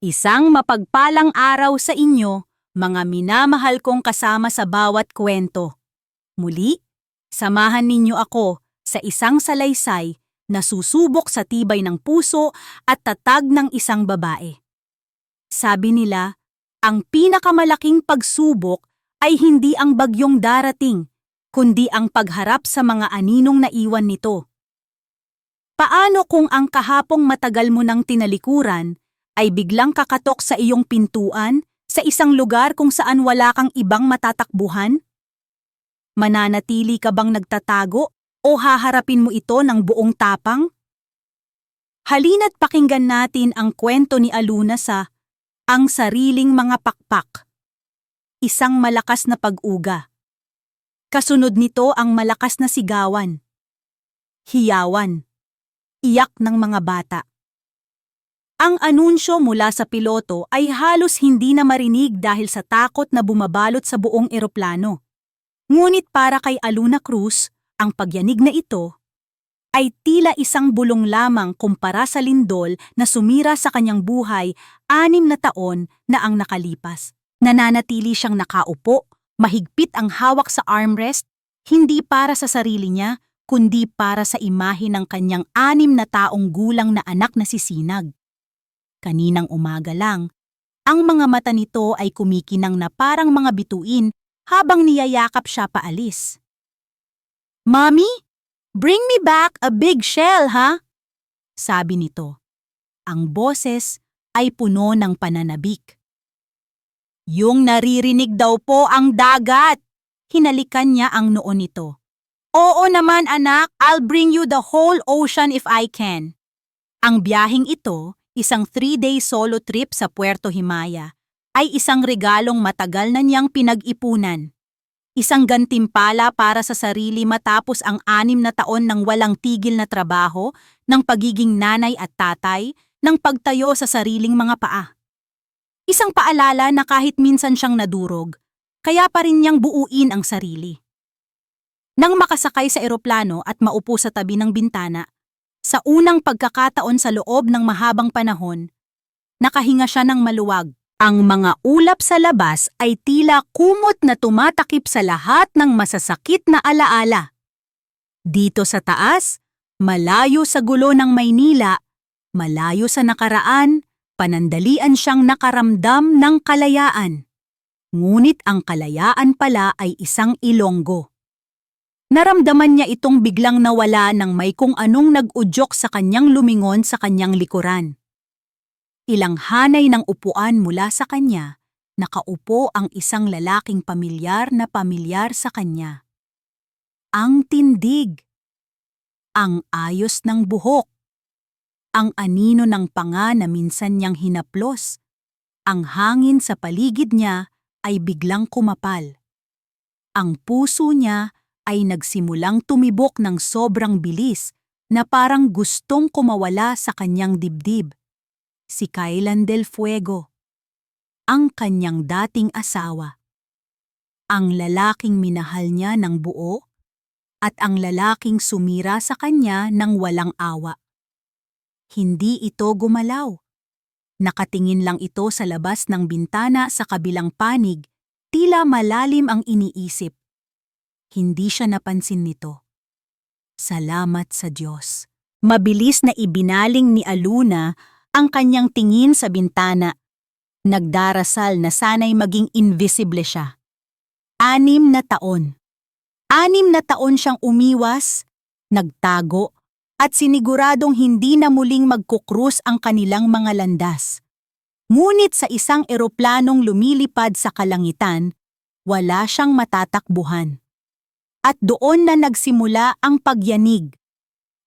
Isang mapagpalang araw sa inyo, mga minamahal kong kasama sa bawat kwento. Muli, samahan ninyo ako sa isang salaysay na susubok sa tibay ng puso at tatag ng isang babae. Sabi nila, ang pinakamalaking pagsubok ay hindi ang bagyong darating, kundi ang pagharap sa mga aninong naiwan nito. Paano kung ang kahapong matagal mo nang tinalikuran ay biglang kakatok sa iyong pintuan sa isang lugar kung saan wala kang ibang matatakbuhan? Mananatili ka bang nagtatago o haharapin mo ito ng buong tapang? Halina't pakinggan natin ang kwento ni Aluna sa Ang Sariling Mga Pakpak. Isang malakas na pag-uga. Kasunod nito ang malakas na sigawan, hiyawan, iyak ng mga bata. Ang anunsyo mula sa piloto ay halos hindi na marinig dahil sa takot na bumabalot sa buong eroplano. Ngunit para kay Aluna Cruz, ang pagyanig na ito ay tila isang bulong lamang kumpara sa lindol na sumira sa kanyang buhay 6 na taon na ang nakalipas. Nananatili siyang nakaupo, mahigpit ang hawak sa armrest, hindi para sa sarili niya, kundi para sa imahe ng kanyang 6 na taong gulang na anak na si Sinag. Kaninang umaga lang, ang mga mata nito ay kumikinang na parang mga bituin habang niyayakap siya paalis. "Mommy, bring me back a big shell, ha?" Sabi nito. Ang boses ay puno ng pananabik. "Yung naririnig daw po ang dagat!" Hinalikan niya ang noo nito. "Oo naman anak, I'll bring you the whole ocean if I can." Ang biyaheng ito, isang 3-day solo trip sa Puerto Himaya, ay isang regalong matagal na niyang pinag-ipunan. Isang gantimpala para sa sarili matapos ang 6 na taon ng walang tigil na trabaho, ng pagiging nanay at tatay, ng pagtayo sa sariling mga paa. Isang paalala na kahit minsan siyang nadurog, kaya pa rin niyang buuin ang sarili. Nang makasakay sa eroplano at maupo sa tabi ng bintana, sa unang pagkakataon sa loob ng mahabang panahon, nakahinga siya ng maluwag. Ang mga ulap sa labas ay tila kumot na tumatakip sa lahat ng masasakit na alaala. Dito sa taas, malayo sa gulo ng Maynila, malayo sa nakaraan, panandalian siyang nakaramdam ng kalayaan. Ngunit ang kalayaan pala ay isang ilonggo. Naramdaman niya itong biglang nawala nang may kung anong nag-udyok sa kanyang lumingon sa kanyang likuran. Ilang hanay ng upuan mula sa kanya, nakaupo ang isang lalaking pamilyar na pamilyar sa kanya. Ang tindig, ang ayos ng buhok, ang anino ng panga na minsan niyang hinaplos, ang hangin sa paligid niya ay biglang kumapal. Ang puso niya ay nagsimulang tumibok ng sobrang bilis na parang gustong kumawala sa kanyang dibdib. Si Kaylan Del Fuego, ang kanyang dating asawa. Ang lalaking minahal niya ng buo at ang lalaking sumira sa kanya ng walang awa. Hindi ito gumalaw. Nakatingin lang ito sa labas ng bintana sa kabilang panig, tila malalim ang iniisip. Hindi siya napansin nito. Salamat sa Diyos. Mabilis na ibinaling ni Aluna ang kanyang tingin sa bintana. Nagdarasal na sana'y maging invisible siya. 6 na taon. 6 na taon siyang umiwas, nagtago, at siniguradong hindi na muling magkukrus ang kanilang mga landas. Ngunit sa isang eroplanong lumilipad sa kalangitan, wala siyang matatakbuhan. At doon na nagsimula ang pagyanig.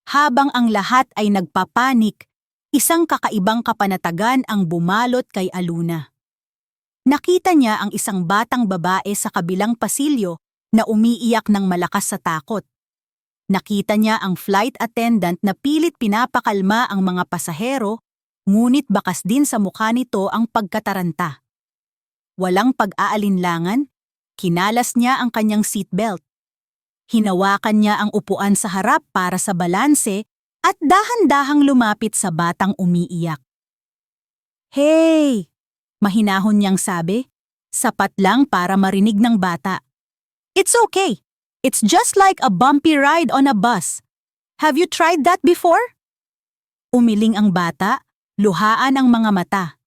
Habang ang lahat ay nagpapanik, isang kakaibang kapanatagan ang bumalot kay Aluna. Nakita niya ang isang batang babae sa kabilang pasilyo na umiiyak ng malakas sa takot. Nakita niya ang flight attendant na pilit pinapakalma ang mga pasahero, ngunit bakas din sa mukha nito ang pagkataranta. Walang pag-aalinlangan, kinalas niya ang kanyang seatbelt. Hinawakan niya ang upuan sa harap para sa balanse at dahan-dahang lumapit sa batang umiiyak. Hey! Mahinahon niyang sabi, sapat lang para marinig ng bata. It's okay. It's just like a bumpy ride on a bus. Have you tried that before? Umiling ang bata, luhaan ang mga mata.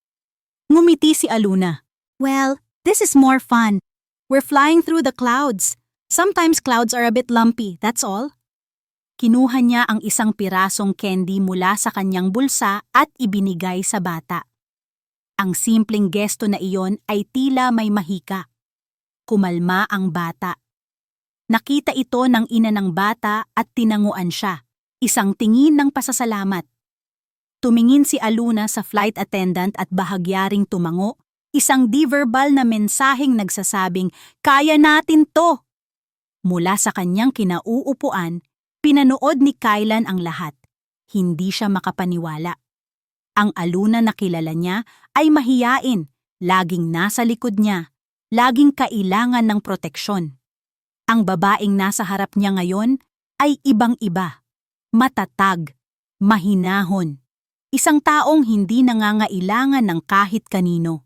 Ngumiti si Aluna. Well, this is more fun. We're flying through the clouds. Sometimes clouds are a bit lumpy, that's all. Kinuha niya ang isang pirasong candy mula sa kanyang bulsa at ibinigay sa bata. Ang simpleng gesto na iyon ay tila may mahika. Kumalma ang bata. Nakita ito ng ina ng bata at tinanguan siya, isang tingin ng pasasalamat. Tumingin si Aluna sa flight attendant at bahagyaring tumango, isang di-verbal na mensaheng nagsasabing, "Kaya natin to!" Mula sa kanyang kinauupuan, pinanood ni Kaylan ang lahat. Hindi siya makapaniwala. Ang Aluna na kilala niya ay mahiyain, laging nasa likod niya, laging kailangan ng proteksyon. Ang babaeng nasa harap niya ngayon ay ibang-iba, matatag, mahinahon. Isang taong hindi nangangailangan ng kahit kanino.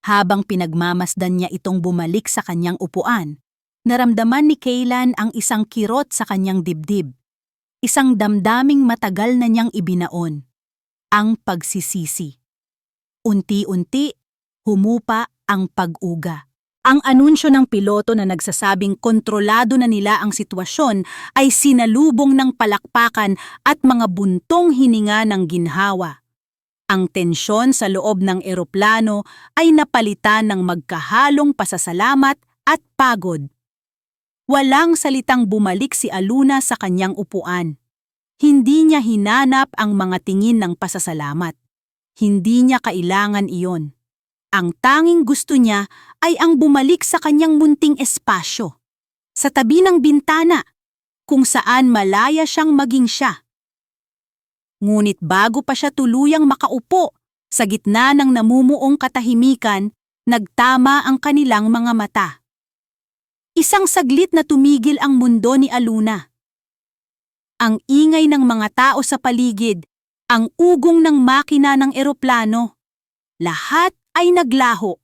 Habang pinagmamasdan niya itong bumalik sa kanyang upuan, naramdaman ni Kaylan ang isang kirot sa kanyang dibdib. Isang damdaming matagal na niyang ibinaon. Ang pagsisisi. Unti-unti, humupa ang pag-uga. Ang anunsyo ng piloto na nagsasabing kontrolado na nila ang sitwasyon ay sinalubong ng palakpakan at mga buntong hininga ng ginhawa. Ang tensyon sa loob ng eroplano ay napalitan ng magkahalong pasasalamat at pagod. Walang salitang bumalik si Aluna sa kanyang upuan. Hindi niya hinanap ang mga tingin ng pasasalamat. Hindi niya kailangan iyon. Ang tanging gusto niya ay ang bumalik sa kanyang munting espasyo. Sa tabi ng bintana, kung saan malaya siyang maging siya. Ngunit bago pa siya tuluyang makaupo, sa gitna ng namumuong katahimikan, nagtama ang kanilang mga mata. Isang saglit na tumigil ang mundo ni Aluna. Ang ingay ng mga tao sa paligid, ang ugong ng makina ng eroplano, lahat ay naglaho.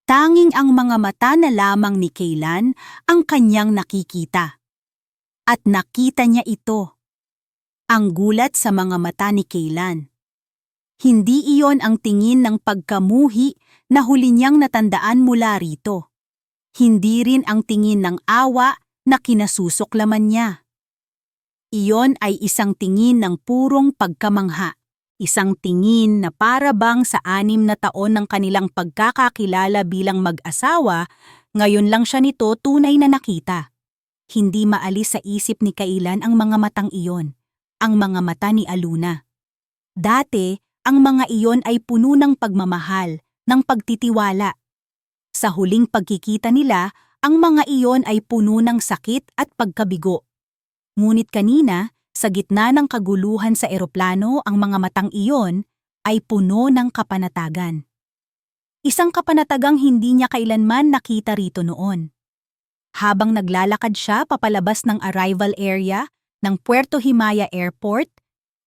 Tanging ang mga mata na lamang ni Kaylan ang kanyang nakikita. At nakita niya ito. Ang gulat sa mga mata ni Kaylan. Hindi iyon ang tingin ng pagkamuhi na huli niyang natandaan mula rito. Hindi rin ang tingin ng awa na kinasusuklaman niya. Iyon ay isang tingin ng purong pagkamangha. Isang tingin na para bang sa 6 na taon ng kanilang pagkakakilala bilang mag-asawa, ngayon lang siya nito tunay na nakita. Hindi maalis sa isip ni Kaylan ang mga matang iyon, ang mga mata ni Aluna. Dati, ang mga iyon ay puno ng pagmamahal, ng pagtitiwala. Sa huling pagkikita nila, ang mga iyon ay puno ng sakit at pagkabigo. Ngunit kanina, sa gitna ng kaguluhan sa eroplano, ang mga matang iyon ay puno ng kapanatagan. Isang kapanatagang hindi niya kailanman nakita rito noon. Habang naglalakad siya papalabas ng arrival area ng Puerto Himaya Airport,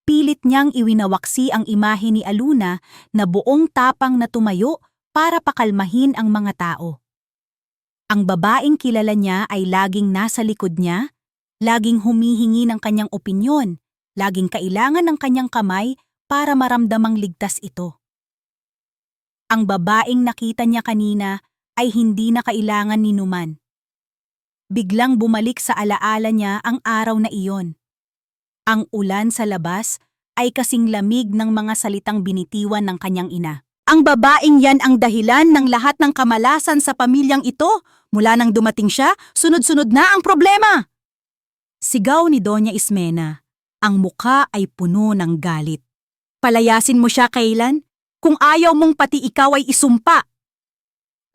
pilit niyang iwinawaksi ang imahe ni Aluna na buong tapang na tumayo para pakalmahin ang mga tao. Ang babaeng kilala niya ay laging nasa likod niya, laging humihingi ng kanyang opinyon, laging kailangan ng kanyang kamay para maramdamang ligtas ito. Ang babaeng nakita niya kanina ay hindi na kailangan ni Numan. Biglang bumalik sa alaala niya ang araw na iyon. Ang ulan sa labas ay kasing lamig ng mga salitang binitiwan ng kanyang ina. Ang babaeng yan ang dahilan ng lahat ng kamalasan sa pamilyang ito. Mula nang dumating siya, sunod-sunod na ang problema. Sigaw ni Doña Ismena. Ang muka ay puno ng galit. Palayasin mo siya, Kaylan, kung ayaw mong pati ikaw ay isumpa.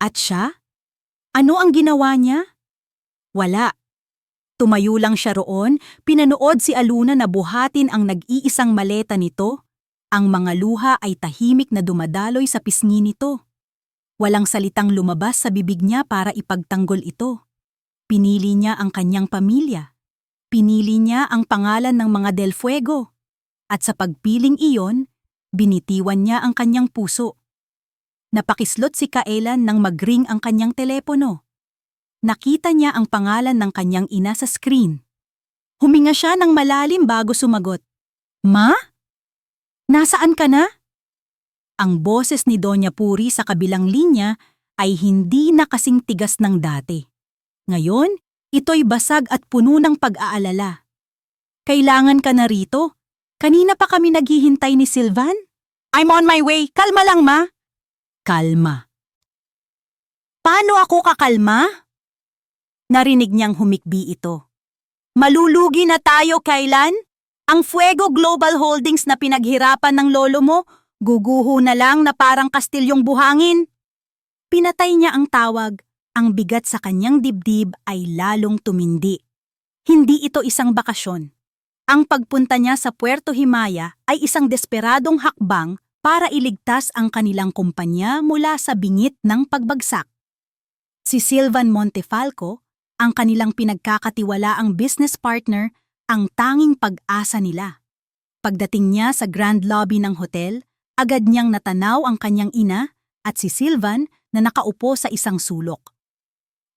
At siya? Ano ang ginawa niya? Wala. Tumayo lang siya roon, pinanood si Aluna na buhatin ang nag-iisang maleta nito. Ang mga luha ay tahimik na dumadaloy sa pisngi nito. Walang salitang lumabas sa bibig niya para ipagtanggol ito. Pinili niya ang kanyang pamilya. Pinili niya ang pangalan ng mga Del Fuego. At sa pagpiling iyon, binitiwan niya ang kanyang puso. Napakislot si Kailan nang mag-ring ang kanyang telepono. Nakita niya ang pangalan ng kanyang ina sa screen. Huminga siya ng malalim bago sumagot. Ma? Nasaan ka na? Ang boses ni Doña Puri sa kabilang linya ay hindi na kasing tigas ng dati. Ngayon, ito'y basag at puno ng pag-aalala. Kailangan ka na rito? Kanina pa kami naghihintay ni Sylvan? I'm on my way. Kalma lang, ma. Kalma. Paano ako kakalma? Narinig niyang humikbi ito. Malulugi na tayo, Kailan? Ang Fuego Global Holdings na pinaghirapan ng lolo mo, guguho na lang na parang kastilyong buhangin. Pinatay niya ang tawag. Ang bigat sa kanyang dibdib ay lalong tumindi. Hindi ito isang bakasyon. Ang pagpunta niya sa Puerto Himaya ay isang desperadong hakbang para iligtas ang kanilang kumpanya mula sa bingit ng pagbagsak. Si Sylvan Montefalco, ang kanilang pinagkakatiwalaang business partner, ang tanging pag-asa nila. Pagdating niya sa grand lobby ng hotel, agad niyang natanaw ang kanyang ina at si Sylvan na nakaupo sa isang sulok.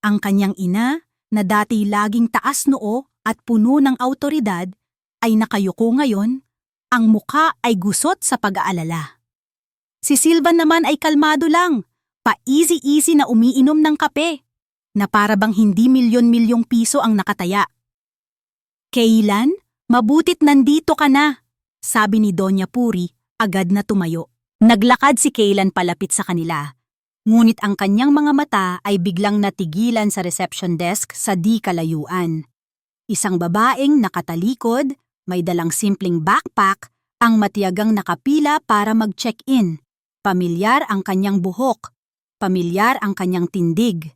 Ang kanyang ina, na dati laging taas noo at puno ng awtoridad, ay nakayuko ngayon, ang mukha ay gusot sa pag-aalala. Si Sylvan naman ay kalmado lang, pa-easy-easy na umiinom ng kape, na para bang hindi milyon-milyong piso ang nakataya. Kailan? Mabutit nandito ka na, sabi ni Doña Puri, agad na tumayo. Naglakad si Kailan palapit sa kanila. Ngunit ang kanyang mga mata ay biglang natigilan sa reception desk sa di kalayuan. Isang babaeng nakatalikod, may dalang simpleng backpack, ang matiyagang nakapila para mag-check-in. Pamilyar ang kanyang buhok, pamilyar ang kanyang tindig.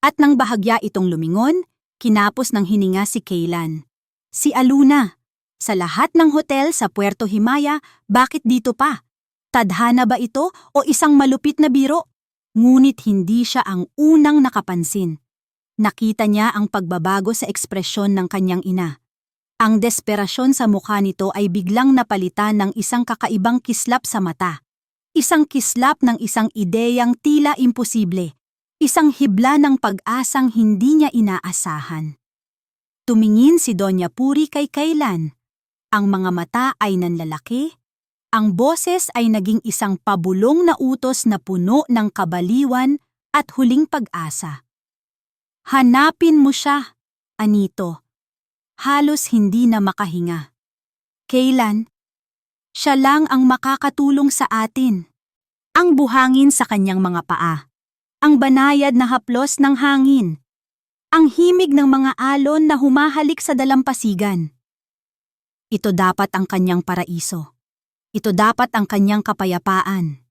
At nang bahagya itong lumingon, kinapos ng hininga si Kailan. Si Aluna. Sa lahat ng hotel sa Puerto Himaya, bakit dito pa? Tadhana ba ito o isang malupit na biro? Ngunit hindi siya ang unang nakapansin. Nakita niya ang pagbabago sa ekspresyon ng kanyang ina. Ang desperasyon sa mukha nito ay biglang napalitan ng isang kakaibang kislap sa mata. Isang kislap ng isang ideyang tila imposible. Isang hibla ng pag-asang hindi niya inaasahan. Tumingin si Doña Puri kay Kailan. Ang mga mata ay nanlalaki. Ang boses ay naging isang pabulong na utos na puno ng kabaliwan at huling pag-asa. Hanapin mo siya, Anito. Halos hindi na makahinga. Kailan? Siya lang ang makakatulong sa atin. Ang buhangin sa kanyang mga paa. Ang banayad na haplos ng hangin. Ang himig ng mga alon na humahalik sa dalampasigan. Ito dapat ang kanyang paraiso. Ito dapat ang kanyang kapayapaan.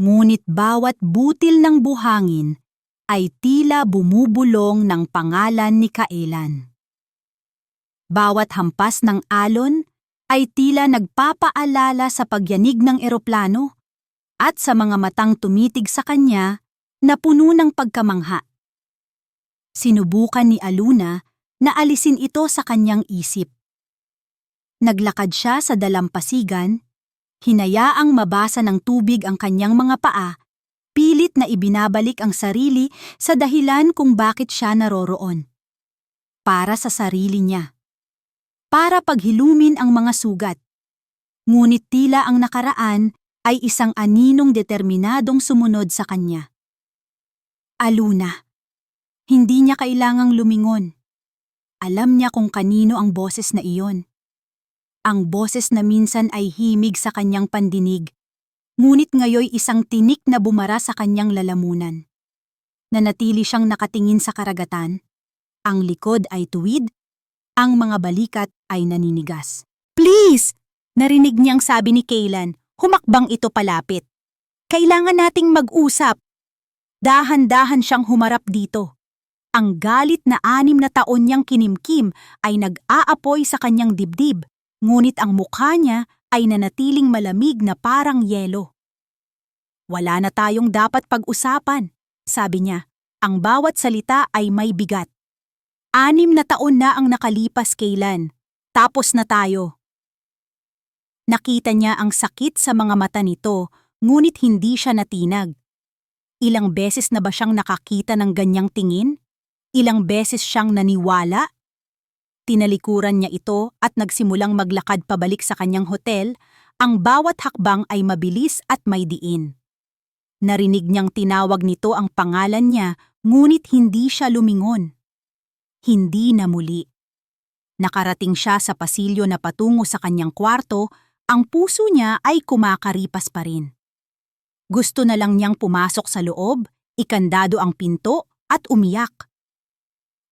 Ngunit bawat butil ng buhangin ay tila bumubulong ng pangalan ni Kailan. Bawat hampas ng alon ay tila nagpapaalala sa pagyanig ng eroplano at sa mga matang tumitig sa kanya na puno ng pagkamangha. Sinubukan ni Aluna na alisin ito sa kanyang isip. Naglakad siya sa dalampasigan, hinayaang mabasa ng tubig ang kanyang mga paa, pilit na ibinabalik ang sarili sa dahilan kung bakit siya naroroon. Para sa sarili niya. Para paghilumin ang mga sugat. Ngunit tila ang nakaraan ay isang aninong determinadong sumunod sa kanya. Aluna. Hindi niya kailangang lumingon. Alam niya kung kanino ang boses na iyon. Ang boses na minsan ay himig sa kanyang pandinig, ngunit ngayoy isang tinik na bumara sa kanyang lalamunan. Nanatili siyang nakatingin sa karagatan. Ang likod ay tuwid, ang mga balikat ay naninigas. Please! Narinig niyang sabi ni Kailan, humakbang ito palapit. Kailangan nating mag-usap. Dahan-dahan siyang humarap dito. Ang galit na 6 na taon niyang kinimkim ay nag-aapoy sa kanyang dibdib. Ngunit ang mukha niya ay nanatiling malamig na parang yelo. Wala na tayong dapat pag-usapan, sabi niya. Ang bawat salita ay may bigat. 6 na taon na ang nakalipas, Kailan. Tapos na tayo. Nakita niya ang sakit sa mga mata nito, ngunit hindi siya natinag. Ilang beses na ba siyang nakakita ng ganyang tingin? Ilang beses siyang naniwala? Tinalikuran niya ito at nagsimulang maglakad pabalik sa kanyang hotel. Ang bawat hakbang ay mabilis at may diin. Narinig niyang tinawag nito ang pangalan niya, ngunit hindi siya lumingon. Hindi na muli. Nakarating siya sa pasilyo na patungo sa kanyang kwarto, ang puso niya ay kumakaripas pa rin. Gusto na lang niyang pumasok sa loob, ikandado ang pinto at umiyak.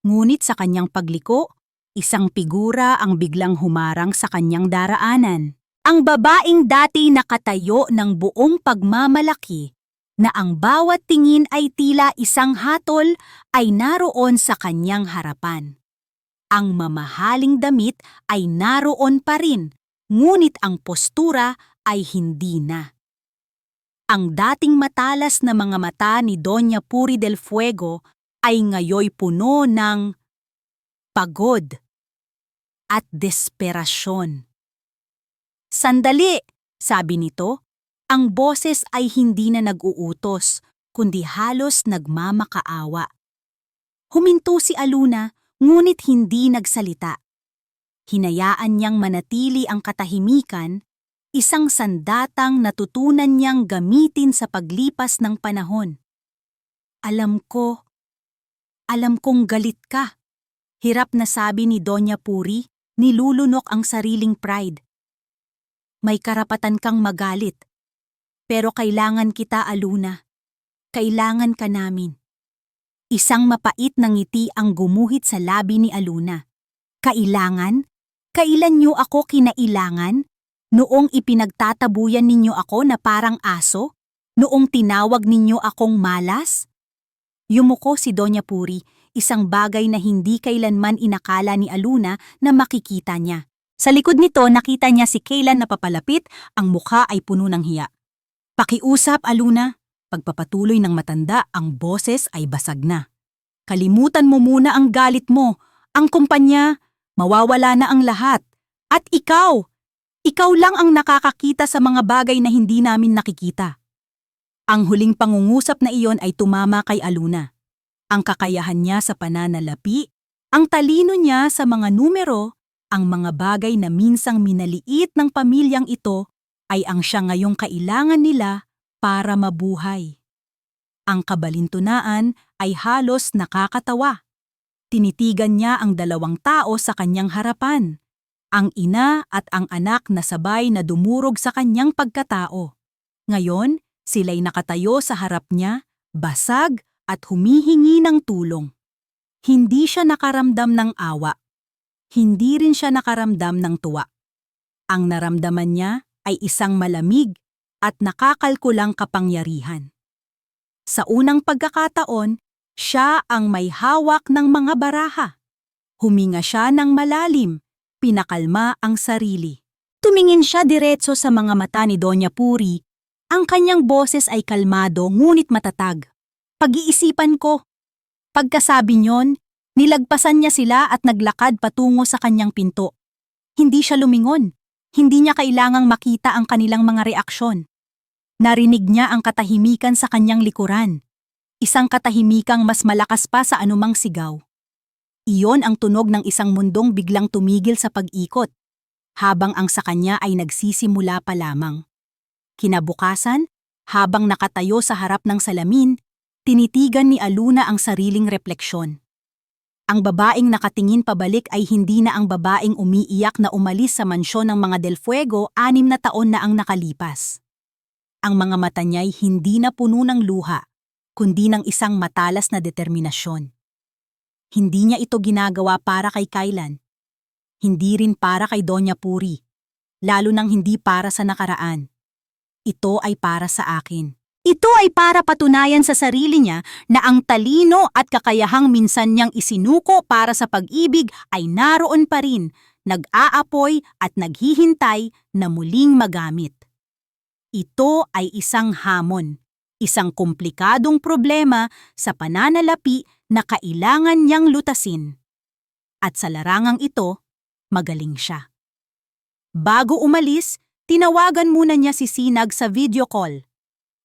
Ngunit sa kanyang pagliko, isang figura ang biglang humarang sa kanyang daraanan. Ang babaeng dati nakatayo ng buong pagmamalaki, na ang bawat tingin ay tila isang hatol, ay naroon sa kanyang harapan. Ang mamahaling damit ay naroon pa rin, ngunit ang postura ay hindi na. Ang dating matalas na mga mata ni Doña Puri del Fuego ay ngayoy puno ng pagod at desperasyon. "Sandali!" sabi nito. Ang boses ay hindi na nag-uutos, kundi halos nagmamakaawa. Huminto si Aluna, ngunit hindi nagsalita. Hinayaan niyang manatili ang katahimikan, isang sandatang natutunan niyang gamitin sa paglipas ng panahon. Alam kong galit ka," hirap na sabi ni Doña Puri, nilulunok ang sariling pride. "May karapatan kang magalit. Pero kailangan kita, Aluna. Kailangan ka namin." Isang mapait na ngiti ang gumuhit sa labi ni Aluna. "Kailangan? Kailan niyo ako kinailangan? Noong ipinagtatabuyan ninyo ako na parang aso? Noong tinawag ninyo akong malas?" Yumuko si Doña Puri, isang bagay na hindi kailanman inakala ni Aluna na makikita niya. Sa likod nito nakita niya si Kaylan na papalapit, ang mukha ay puno ng hiya. "Pakiusap, Aluna." Pagpapatuloy ng matanda, ang boses ay basag na. "Kalimutan mo muna ang galit mo. Ang kumpanya, mawawala na ang lahat. At ikaw lang ang nakakakita sa mga bagay na hindi namin nakikita." Ang huling pangungusap na iyon ay tumama kay Aluna. Ang kakayahan niya sa pananalapi, ang talino niya sa mga numero, ang mga bagay na minsang minaliit ng pamilyang ito, ay ang siya ngayong kailangan nila para mabuhay. Ang kabalintunaan ay halos nakakatawa. Tinitigan niya ang dalawang tao sa kanyang harapan, ang ina at ang anak na sabay na dumurog sa kanyang pagkatao. Ngayon, sila'y nakatayo sa harap niya, basag at humihingi ng tulong. Hindi siya nakaramdam ng awa. Hindi rin siya nakaramdam ng tuwa. Ang naramdaman niya ay isang malamig at nakakalkulang kapangyarihan. Sa unang pagkakataon, siya ang may hawak ng mga baraha. Huminga siya ng malalim, pinakalma ang sarili. Tumingin siya diretso sa mga mata ni Doña Puri. Ang kanyang boses ay kalmado ngunit matatag. "Pag-iisipan ko." Pagkasabi niyon, nilagpasan niya sila at naglakad patungo sa kanyang pinto. Hindi siya lumingon. Hindi niya kailangang makita ang kanilang mga reaksyon. Narinig niya ang katahimikan sa kanyang likuran. Isang katahimikang mas malakas pa sa anumang sigaw. Iyon ang tunog ng isang mundong biglang tumigil sa pag-ikot, habang ang sa kanya ay nagsisimula pa lamang. Kinabukasan, habang nakatayo sa harap ng salamin, tinitigan ni Aluna ang sariling refleksyon. Ang babaeng nakatingin pabalik ay hindi na ang babaeng umiiyak na umalis sa mansyon ng mga Del Fuego 6 na taon na ang nakalipas. Ang mga mata niya'y hindi na puno ng luha, kundi ng isang matalas na determinasyon. Hindi niya ito ginagawa para kay Kaylan. Hindi rin para kay Doña Puri, lalo nang hindi para sa nakaraan. Ito ay para sa akin. Ito ay para patunayan sa sarili niya na ang talino at kakayahang minsan niyang isinuko para sa pag-ibig ay naroon pa rin, nag-aapoy at naghihintay na muling magamit. Ito ay isang hamon, isang komplikadong problema sa pananalapi na kailangan niyang lutasin. At sa larangang ito, magaling siya. Bago umalis, tinawagan muna niya si Sinag sa video call.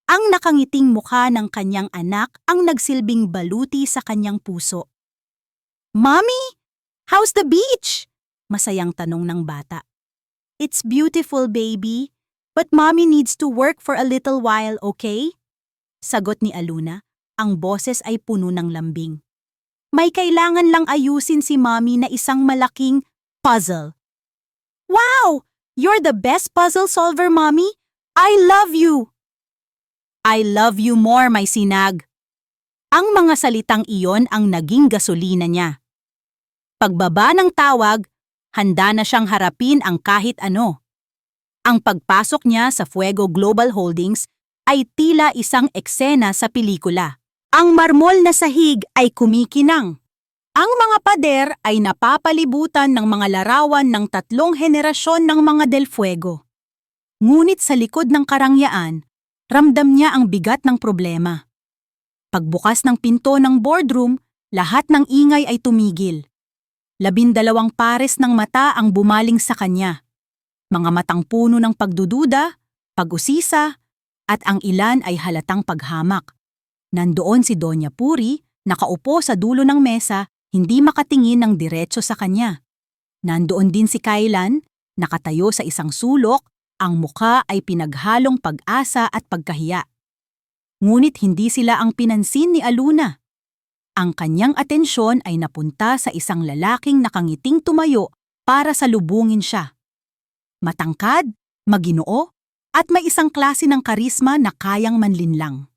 Ang nakangiting mukha ng kanyang anak ang nagsilbing baluti sa kanyang puso. "Mommy, how's the beach?" Masayang tanong ng bata. "It's beautiful, baby. But mommy needs to work for a little while, okay?" Sagot ni Aluna, ang boses ay puno ng lambing. May kailangan lang ayusin si mommy na isang malaking puzzle. "Wow! You're the best puzzle solver, mommy. I love you!" "I love you more, my sinag." Ang mga salitang iyon ang naging gasolina niya. Pagbaba ng tawag, handa na siyang harapin ang kahit ano. Ang pagpasok niya sa Fuego Global Holdings ay tila isang eksena sa pelikula. Ang marmol na sahig ay kumikinang. Ang mga pader ay napapalibutan ng mga larawan ng 3 henerasyon ng mga Del Fuego. Ngunit sa likod ng karangyaan, ramdam niya ang bigat ng problema. Pagbukas ng pinto ng boardroom, lahat ng ingay ay tumigil. 12 pares ng mata ang bumaling sa kanya. Mga matang puno ng pagdududa, pag-usisa, at ang ilan ay halatang paghamak. Nandoon si Doña Puri, nakaupo sa dulo ng mesa, hindi makatingin ng diretso sa kanya. Nandoon din si Kailan, nakatayo sa isang sulok, ang muka ay pinaghalong pag-asa at pagkahiya. Ngunit hindi sila ang pinansin ni Aluna. Ang kanyang atensyon ay napunta sa isang lalaking nakangiting tumayo para salubungin siya. Matangkad, maginoo, at may isang klase ng karisma na kayang manlinlang.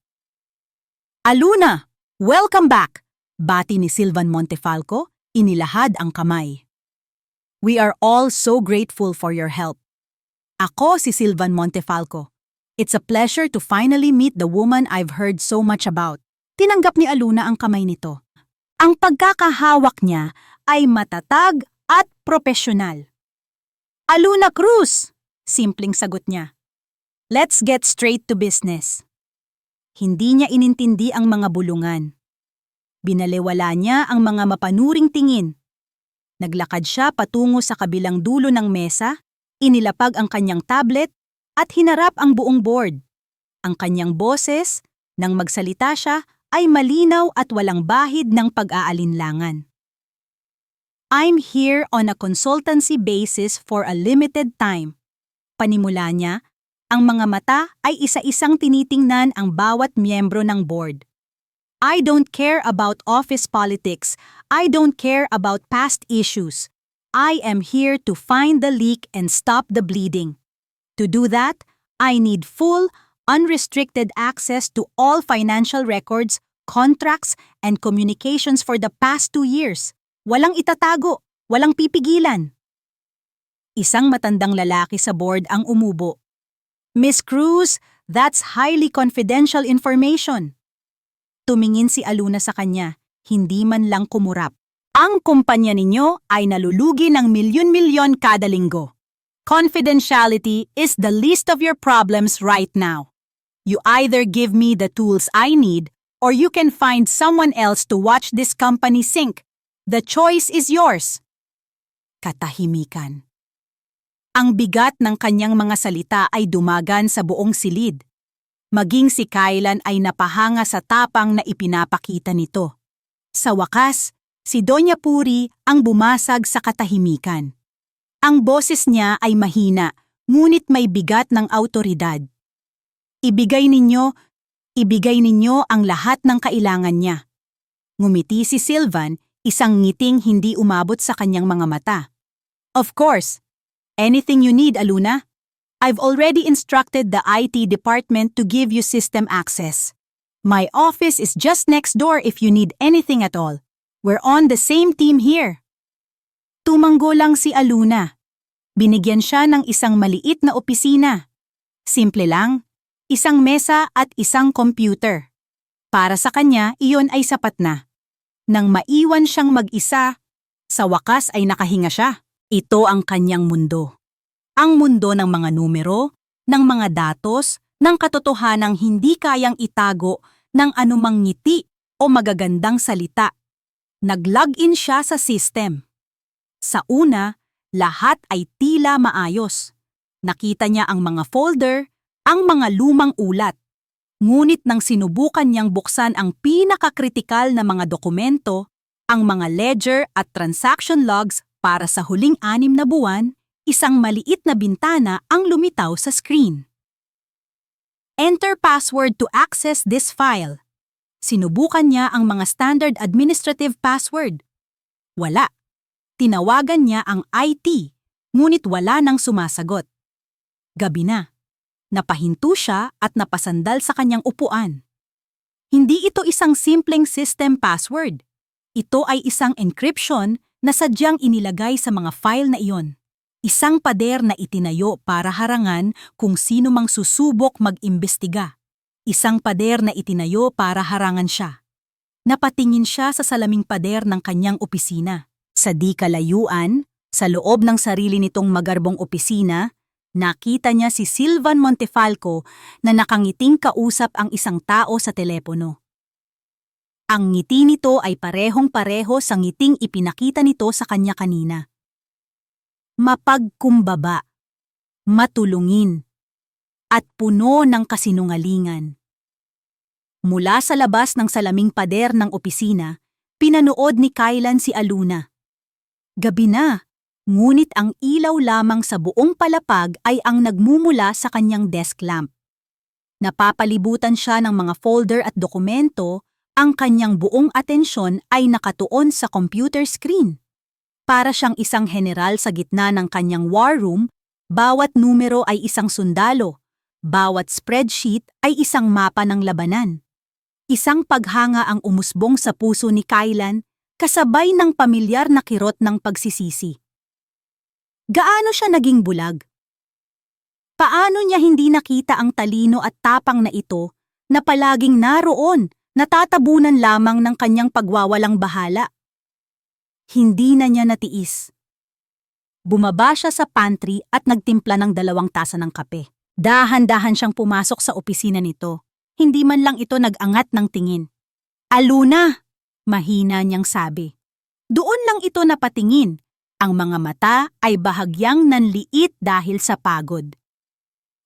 "Aluna, welcome back!" Bati ni Silvan Montefalco, inilahad ang kamay. "We are all so grateful for your help." "Ako si Silvan Montefalco. It's a pleasure to finally meet the woman I've heard so much about." Tinanggap ni Aluna ang kamay nito. Ang pagkakahawak niya ay matatag at propesyonal. "Aluna Cruz!" Simpleng sagot niya. "Let's get straight to business." Hindi niya inintindi ang mga bulungan. Binaliwala niya ang mga mapanuring tingin. Naglakad siya patungo sa kabilang dulo ng mesa, inilapag ang kanyang tablet, at hinarap ang buong board. Ang kanyang boses, nang magsalita siya, ay malinaw at walang bahid ng pag-aalinlangan. "I'm here on a consultancy basis for a limited time." Panimula niya, ang mga mata ay isa-isang tinitingnan ang bawat miyembro ng board. "I don't care about office politics. I don't care about past issues. I am here to find the leak and stop the bleeding. To do that, I need full, unrestricted access to all financial records, contracts, and communications for the past 2 years. Walang itatago, walang pipigilan." Isang matandang lalaki sa board ang umubo. "Miss Cruz, that's highly confidential information." Tumingin si Aluna sa kanya, hindi man lang kumurap. "Ang kumpanya ninyo ay nalulugi ng milyon-milyon kada linggo. Confidentiality is the least of your problems right now. You either give me the tools I need or you can find someone else to watch this company sink. The choice is yours." Katahimikan. Ang bigat ng kanyang mga salita ay dumagan sa buong silid. Maging si Kailan ay napahanga sa tapang na ipinapakita nito. Sa wakas, si Doña Puri ang bumasag sa katahimikan. Ang boses niya ay mahina, ngunit may bigat ng awtoridad. Ibigay ninyo ang lahat ng kailangan niya." Ngumiti si Silvan, isang ngiting hindi umabot sa kanyang mga mata. "Of course. Anything you need, Aluna. I've already instructed the IT department to give you system access. My office is just next door if you need anything at all. We're on the same team here." Tumanggo lang si Aluna. Binigyan siya ng isang maliit na opisina. Simple lang, isang mesa at isang computer. Para sa kanya, iyon ay sapat na. Nang maiwan siyang mag-isa, sa wakas ay nakahinga siya. Ito ang kanyang mundo. Ang mundo ng mga numero, ng mga datos, ng katotohanang hindi kayang itago ng anumang ngiti o magagandang salita. Nag-login siya sa system. Sa una, lahat ay tila maayos. Nakita niya ang mga folder, ang mga lumang ulat. Ngunit nang sinubukan niyang buksan ang pinakakritikal na mga dokumento, ang mga ledger at transaction logs para sa huling 6 na buwan, isang maliit na bintana ang lumitaw sa screen. Enter password to access this file. Sinubukan niya ang mga standard administrative password. Wala. Tinawagan niya ang IT, ngunit wala nang sumasagot. Gabi na. Napahinto siya at napasandal sa kanyang upuan. Hindi ito isang simpleng system password. Ito ay isang encryption na sadyang inilagay sa mga file na iyon. Isang pader na itinayo para harangan kung sino mang susubok mag-imbestiga. Isang pader na itinayo para harangan siya. Napatingin siya sa salaming pader ng kanyang opisina. Sa di kalayuan, sa loob ng sarili nitong magarbong opisina, nakita niya si Sylvan Montefalco na nakangiting kausap ang isang tao sa telepono. Ang ngiti nito ay parehong-pareho sa ngiting ipinakita nito sa kanya kanina. Mapagkumbaba, matulungin, at puno ng kasinungalingan. Mula sa labas ng salaming pader ng opisina, pinanood ni Kaylan si Aluna. Gabi na, ngunit ang ilaw lamang sa buong palapag ay ang nagmumula sa kanyang desk lamp. Napapalibutan siya ng mga folder at dokumento, ang kanyang buong atensyon ay nakatuon sa computer screen. Para siyang isang general sa gitna ng kanyang war room, bawat numero ay isang sundalo, bawat spreadsheet ay isang mapa ng labanan. Isang paghanga ang umusbong sa puso ni Kaylan, kasabay ng pamilyar na kirot ng pagsisisi. Gaano siya naging bulag? Paano niya hindi nakita ang talino at tapang na ito na palaging naroon, natatabunan lamang ng kanyang pagwawalang bahala? Hindi na niya natiis. Bumaba siya sa pantry at nagtimpla ng 2 tasa ng kape. Dahan-dahan siyang pumasok sa opisina nito. Hindi man lang ito nag-angat ng tingin. Aluna! Mahina niyang sabi. Doon lang ito napatingin. Ang mga mata ay bahagyang nanliit dahil sa pagod.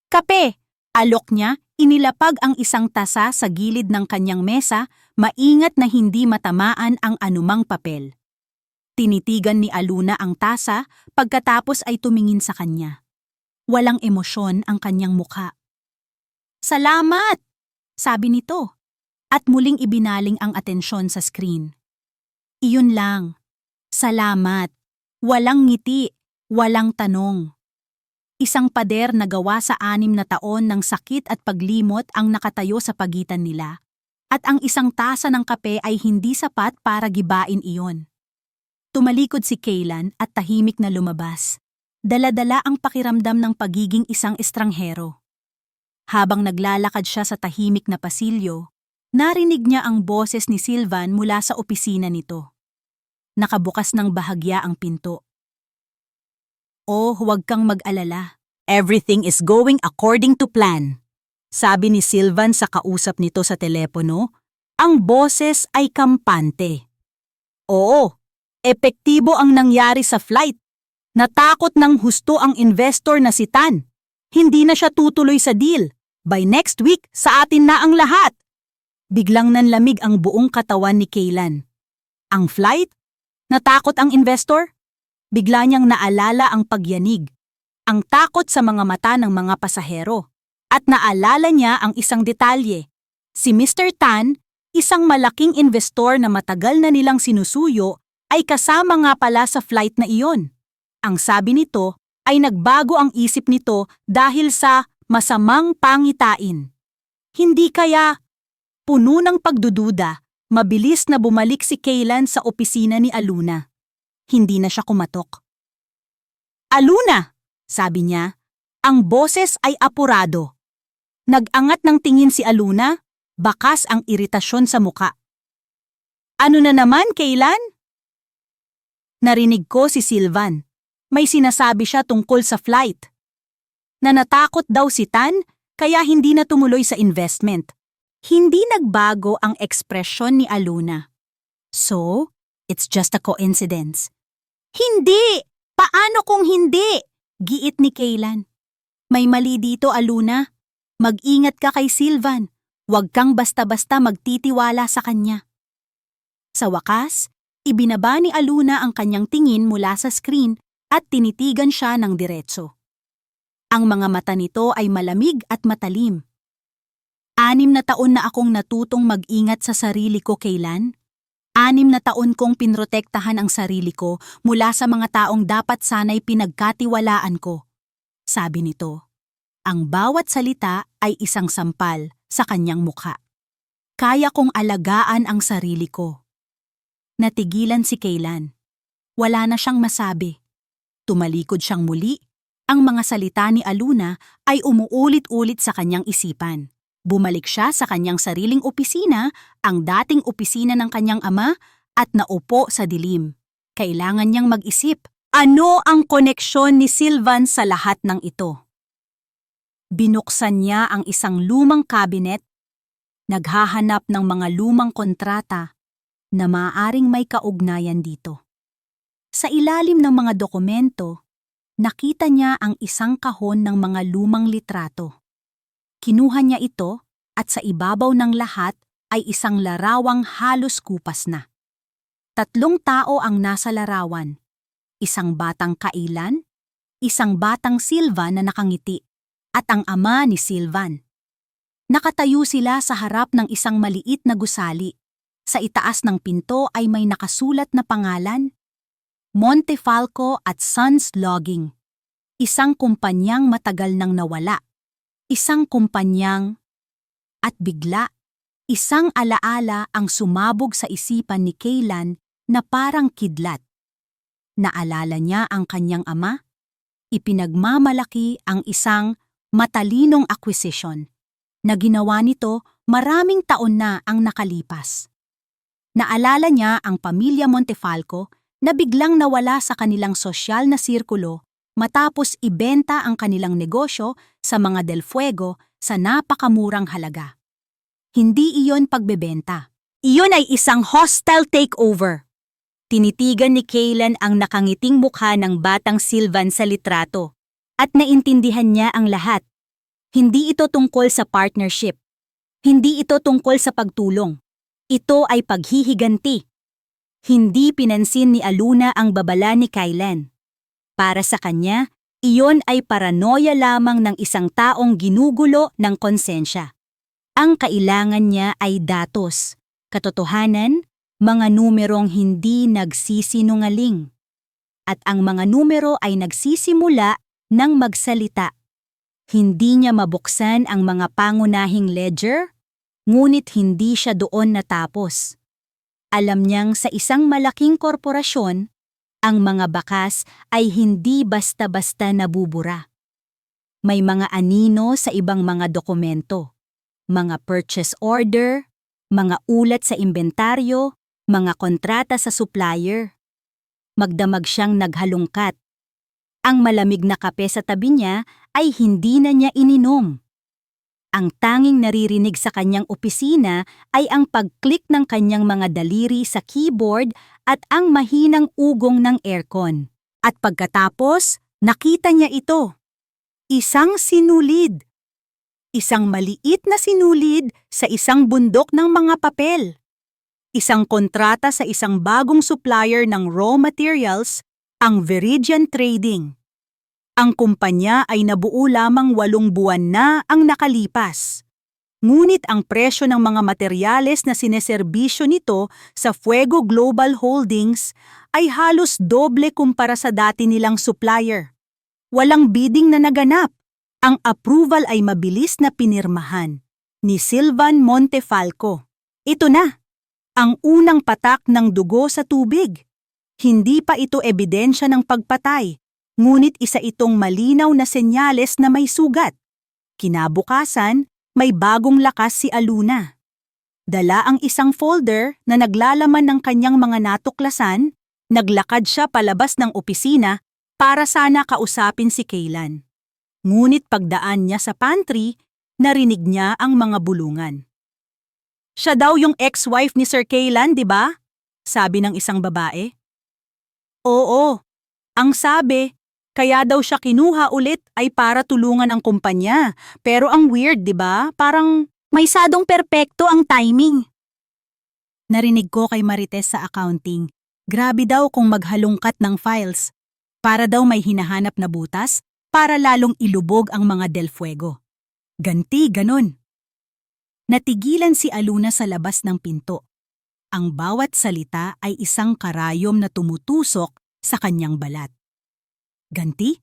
Kape! Alok niya, inilapag ang isang tasa sa gilid ng kanyang mesa, maingat na hindi matamaan ang anumang papel. Tinitigan ni Aluna ang tasa, pagkatapos ay tumingin sa kanya. Walang emosyon ang kanyang mukha. Salamat! Sabi nito, at muling ibinaling ang atensyon sa screen. Iyon lang. Salamat. Walang ngiti, walang tanong. Isang pader na gawa sa 6 na taon ng sakit at paglimot ang nakatayo sa pagitan nila, at ang isang tasa ng kape ay hindi sapat para gibain iyon. Tumalikod si Kaylan at tahimik na lumabas. Dala-dala ang pakiramdam ng pagiging isang estranghero. Habang naglalakad siya sa tahimik na pasilyo, narinig niya ang boses ni Sylvan mula sa opisina nito. Nakabukas ng bahagya ang pinto. Oh, huwag kang mag-alala. Everything is going according to plan. Sabi ni Sylvan sa kausap nito sa telepono, ang boses ay kampante. Oo, epektibo ang nangyari sa flight. Natakot ng husto ang investor na si Tan. Hindi na siya tutuloy sa deal. By next week, sa atin na ang lahat. Biglang nanlamig ang buong katawan ni Kaylan. Ang flight? Natakot ang investor? Bigla niyang naalala ang pagyanig. Ang takot sa mga mata ng mga pasahero. At naalala niya ang isang detalye. Si Mr. Tan, isang malaking investor na matagal na nilang sinusuyo, ay kasama nga pala sa flight na iyon. Ang sabi nito ay nagbago ang isip nito dahil sa masamang pangitain. Hindi kaya, puno ng pagdududa, mabilis na bumalik si Kaylan sa opisina ni Aluna. Hindi na siya kumatok. Aluna! Sabi niya, ang boses ay apurado. Nag-angat ng tingin si Aluna, bakas ang iritasyon sa muka. Ano na naman, Kaylan? Narinig ko si Sylvan. May sinasabi siya tungkol sa flight. Na natakot daw si Tan, kaya hindi na tumuloy sa investment. Hindi nagbago ang ekspresyon ni Aluna. So, it's just a coincidence. Hindi! Paano kung hindi? Giit ni Kaylan. May mali dito, Aluna. Mag-ingat ka kay Sylvan. Huwag kang basta-basta magtitiwala sa kanya. Sa wakas, ibinaba ni Aluna ang kanyang tingin mula sa screen at tinitigan siya ng diretso. Ang mga mata nito ay malamig at matalim. 6 na taon na akong natutong mag-ingat sa sarili ko, Kaylan. 6 na taon kong pinrotektahan ang sarili ko mula sa mga taong dapat sana'y pinagkatiwalaan ko. Sabi nito, ang bawat salita ay isang sampal sa kanyang mukha. Kaya kong alagaan ang sarili ko. Natigilan si Kaylan. Wala na siyang masabi. Tumalikod siyang muli. Ang mga salita ni Aluna ay umuulit-ulit sa kanyang isipan. Bumalik siya sa kanyang sariling opisina, ang dating opisina ng kanyang ama, at naupo sa dilim. Kailangan niyang mag-isip, ano ang koneksyon ni Sylvan sa lahat ng ito? Binuksan niya ang isang lumang kabinet, naghahanap ng mga lumang kontrata na maaaring may kaugnayan dito. Sa ilalim ng mga dokumento, nakita niya ang isang kahon ng mga lumang litrato. Kinuha niya ito at sa ibabaw ng lahat ay isang larawang halos kupas na. 3 tao ang nasa larawan. Isang batang Kaylan, isang batang Sylvan na nakangiti, at ang ama ni Sylvan. Nakatayo sila sa harap ng isang maliit na gusali. Sa itaas ng pinto ay may nakasulat na pangalan, Montefalco at Sons Logging. Isang kumpanyang matagal nang nawala. Isang kumpanyang at bigla, isang alaala ang sumabog sa isipan ni Kaylan na parang kidlat. Naalala niya ang kanyang ama. Ipinagmamalaki ang isang matalinong acquisition na ginawa nito maraming taon na ang nakalipas. Naalala niya ang pamilya Montefalco na biglang nawala sa kanilang sosyal na sirkulo matapos ibenta ang kanilang negosyo sa mga Del Fuego sa napakamurang halaga. Hindi iyon pagbebenta. Iyon ay isang hostile takeover. Tinitigan ni Kaylan ang nakangiting mukha ng batang Sylvan sa litrato at naintindihan niya ang lahat. Hindi ito tungkol sa partnership. Hindi ito tungkol sa pagtulong. Ito ay paghihiganti. Hindi pinansin ni Aluna ang babala ni Kaylan. Para sa kanya, iyon ay paranoia lamang ng isang taong ginugulo ng konsensya. Ang kailangan niya ay datos, katotohanan, mga numerong hindi nagsisinungaling. At ang mga numero ay nagsisimula ng magsalita. Hindi niya mabuksan ang mga pangunahing ledger, ngunit hindi siya doon natapos. Alam niyang sa isang malaking korporasyon, ang mga bakas ay hindi basta-basta nabubura. May mga anino sa ibang mga dokumento, mga purchase order, mga ulat sa inventaryo, mga kontrata sa supplier. Magdamag siyang naghalungkat. Ang malamig na kape sa tabi niya ay hindi na niya ininom. Ang tanging naririnig sa kanyang opisina ay ang pag-click ng kanyang mga daliri sa keyboard at ang mahinang ugong ng aircon. At pagkatapos, nakita niya ito. Isang sinulid. Isang maliit na sinulid sa isang bundok ng mga papel. Isang kontrata sa isang bagong supplier ng raw materials, ang Veridian Trading. Ang kumpanya ay nabuo lamang 8 buwan na ang nakalipas. Ngunit ang presyo ng mga materyales na sineserbisyo nito sa Fuego Global Holdings ay halos doble kumpara sa dati nilang supplier. Walang bidding na naganap. Ang approval ay mabilis na pinirmahan ni Sylvan Montefalco. Ito na, ang unang patak ng dugo sa tubig. Hindi pa ito ebidensya ng pagpatay. Ngunit isa itong malinaw na senyales na may sugat. Kinabukasan, may bagong lakas si Aluna. Dala ang isang folder na naglalaman ng kanyang mga natuklasan, naglakad siya palabas ng opisina para sana kausapin si Kaylan. Ngunit pagdaan niya sa pantry, narinig niya ang mga bulungan. Siya daw yung ex-wife ni Sir Kaylan, di ba? Sabi ng isang babae. Oo, ang sabi, kaya daw siya kinuha ulit ay para tulungan ang kumpanya. Pero ang weird, di ba? Parang May sadong perpekto ang timing. Narinig ko kay Marites sa accounting. Grabe daw kung maghalongkat ng files. Para daw may hinahanap na butas, para lalong ilubog ang mga Del Fuego. Ganti, ganon. Natigilan si Aluna sa labas ng pinto. Ang bawat salita ay isang karayom na tumutusok sa kanyang balat. Ganti?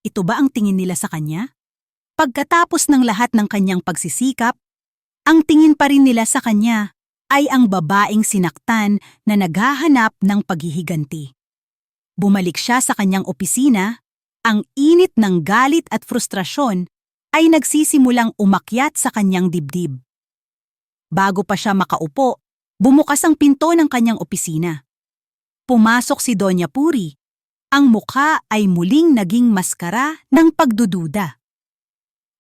Ito ba ang tingin nila sa kanya? Pagkatapos ng lahat ng kanyang pagsisikap, ang tingin pa rin nila sa kanya ay ang babaeng sinaktan na naghahanap ng paghihiganti. Bumalik siya sa kanyang opisina, ang init ng galit at frustrasyon ay nagsisimulang umakyat sa kanyang dibdib. Bago pa siya makaupo, bumukas ang pinto ng kanyang opisina. Pumasok si Doña Puri. Ang mukha ay muling naging maskara ng pagdududa.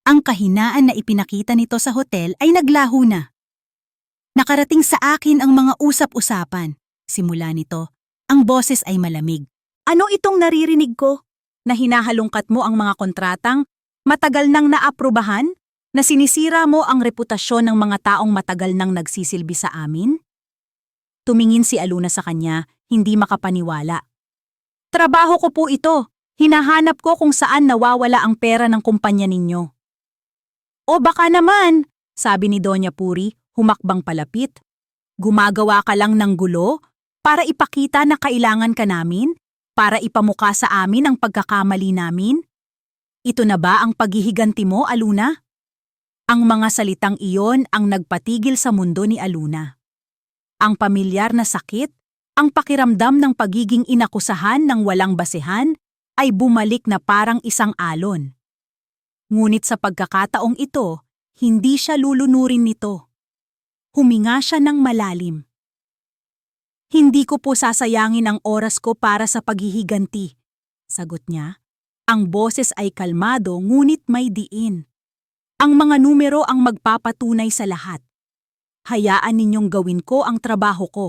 Ang kahinaan na ipinakita nito sa hotel ay naglaho na. Nakarating sa akin ang mga usap-usapan. Simula nito, ang boses ay malamig. Ano itong naririnig ko? Na hinahalongkat mo ang mga kontratang matagal nang naaprubahan? Na sinisira mo ang reputasyon ng mga taong matagal nang nagsisilbi sa amin? Tumingin si Aluna sa kanya, hindi makapaniwala. Trabaho ko po ito. Hinahanap ko kung saan nawawala ang pera ng kumpanya ninyo. O baka naman, sabi ni Doña Puri, humakbang palapit. Gumagawa ka lang ng gulo para ipakita na kailangan ka namin, para ipamukha sa amin ang pagkakamali namin. Ito na ba ang paghihiganti mo, Aluna? Ang mga salitang iyon ang nagpatigil sa mundo ni Aluna. Ang pamilyar na sakit, ang pakiramdam ng pagiging inakusahan ng walang basehan ay bumalik na parang isang alon. Ngunit sa pagkakataong ito, hindi siya lulunurin nito. Huminga siya ng malalim. Hindi ko po sasayangin ang oras ko para sa paghihiganti, sagot niya. Ang boses ay kalmado ngunit may diin. Ang mga numero ang magpapatunay sa lahat. Hayaan ninyong gawin ko ang trabaho ko.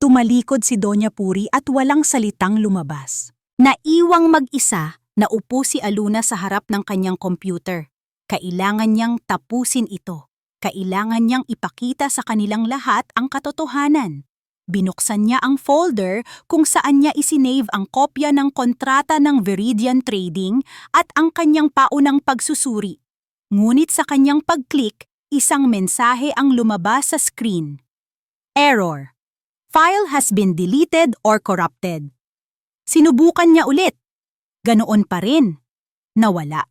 Tumalikod si Doña Puri at walang salitang lumabas. Naiwang mag-isa, naupo si Aluna sa harap ng kanyang computer. Kailangan niyang tapusin ito. Kailangan niyang ipakita sa kanilang lahat ang katotohanan. Binuksan niya ang folder kung saan niya isinave ang kopya ng kontrata ng Viridian Trading at ang kanyang paunang pagsusuri. Ngunit sa kanyang pag-click, isang mensahe ang lumabas sa screen. Error. File has been deleted or corrupted. Sinubukan niya ulit. Ganoon pa rin. Nawala.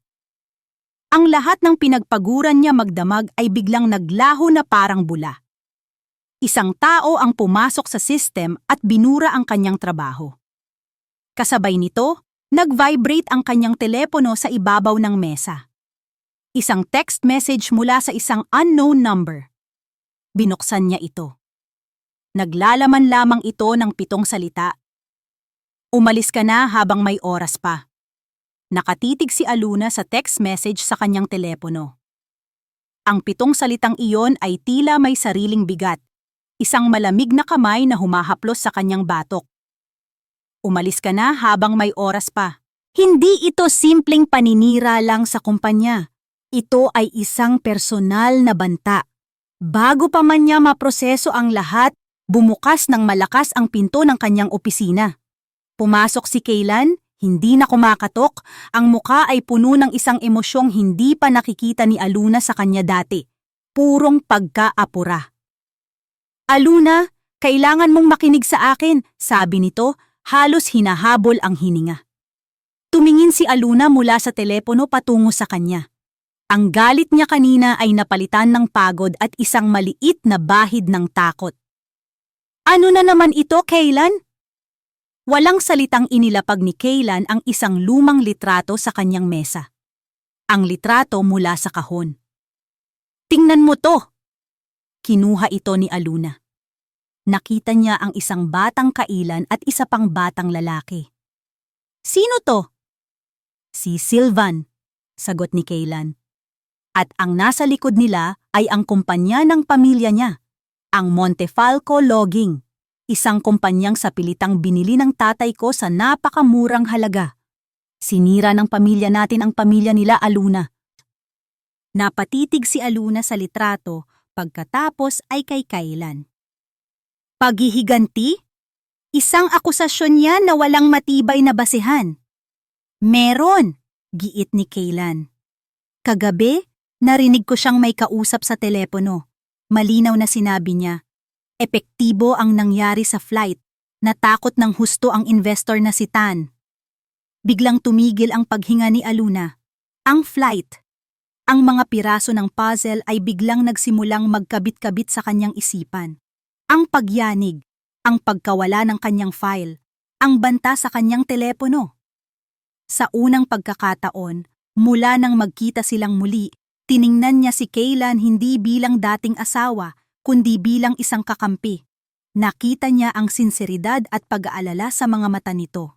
Ang lahat ng pinagpaguran niya magdamag ay biglang naglaho na parang bula. Isang tao ang pumasok sa system at binura ang kanyang trabaho. Kasabay nito, nag-vibrate ang kanyang telepono sa ibabaw ng mesa. Isang text message mula sa isang unknown number. Binuksan niya ito. Naglalaman lamang ito ng 7 salita. Umalis ka na habang may oras pa. Nakatitig si Aluna sa text message sa kanyang telepono. Ang 7 salitang iyon ay tila may sariling bigat. Isang malamig na kamay na humahaplos sa kanyang batok. Umalis ka na habang may oras pa. Hindi ito simpleng paninira lang sa kumpanya. Ito ay isang personal na banta. Bago pa man niya maproseso ang lahat, bumukas ng malakas ang pinto ng kanyang opisina. Pumasok si Kaylan, hindi na kumakatok, ang muka ay puno ng isang emosyong hindi pa nakikita ni Aluna sa kanya dati. Purong pagkaapura. Aluna, kailangan mong makinig sa akin, sabi nito, halos hinahabol ang hininga. Tumingin si Aluna mula sa telepono patungo sa kanya. Ang galit niya kanina ay napalitan ng pagod at isang maliit na bahid ng takot. Ano na naman ito, Kaylan? Walang salitang inilapag ni Kaylan ang isang lumang litrato sa kanyang mesa. Ang litrato mula sa kahon. Tingnan mo to! Kinuha ito ni Aluna. Nakita niya ang isang batang kailan at isa pang batang lalaki. Sino to? Si Sylvan, sagot ni Kaylan. At ang nasa likod nila ay ang kumpanya ng pamilya niya. Ang Montefalco Logging, isang kumpanyang sa pilitang binili ng tatay ko sa napakamurang halaga. Sinira ng pamilya natin ang pamilya nila, Aluna. Napatitig si Aluna sa litrato, pagkatapos ay kay Kaylan. Paghihiganti? Isang akusasyon yan na walang matibay na basehan. Meron, giit ni Kaylan. Kagabi, narinig ko siyang may kausap sa telepono. Malinaw na sinabi niya, epektibo ang nangyari sa flight. Natakot ng husto ang investor na si Tan. Biglang tumigil ang paghinga ni Aluna. Ang flight. Ang mga piraso ng puzzle ay biglang nagsimulang magkabit-kabit sa kanyang isipan. Ang pagyanig, ang pagkawala ng kanyang file, ang banta sa kanyang telepono. Sa unang pagkakataon, mula nang magkita silang muli, tiningnan niya si Kaylan hindi bilang dating asawa, kundi bilang isang kakampi. Nakita niya ang sinseridad at pag-aalala sa mga mata nito.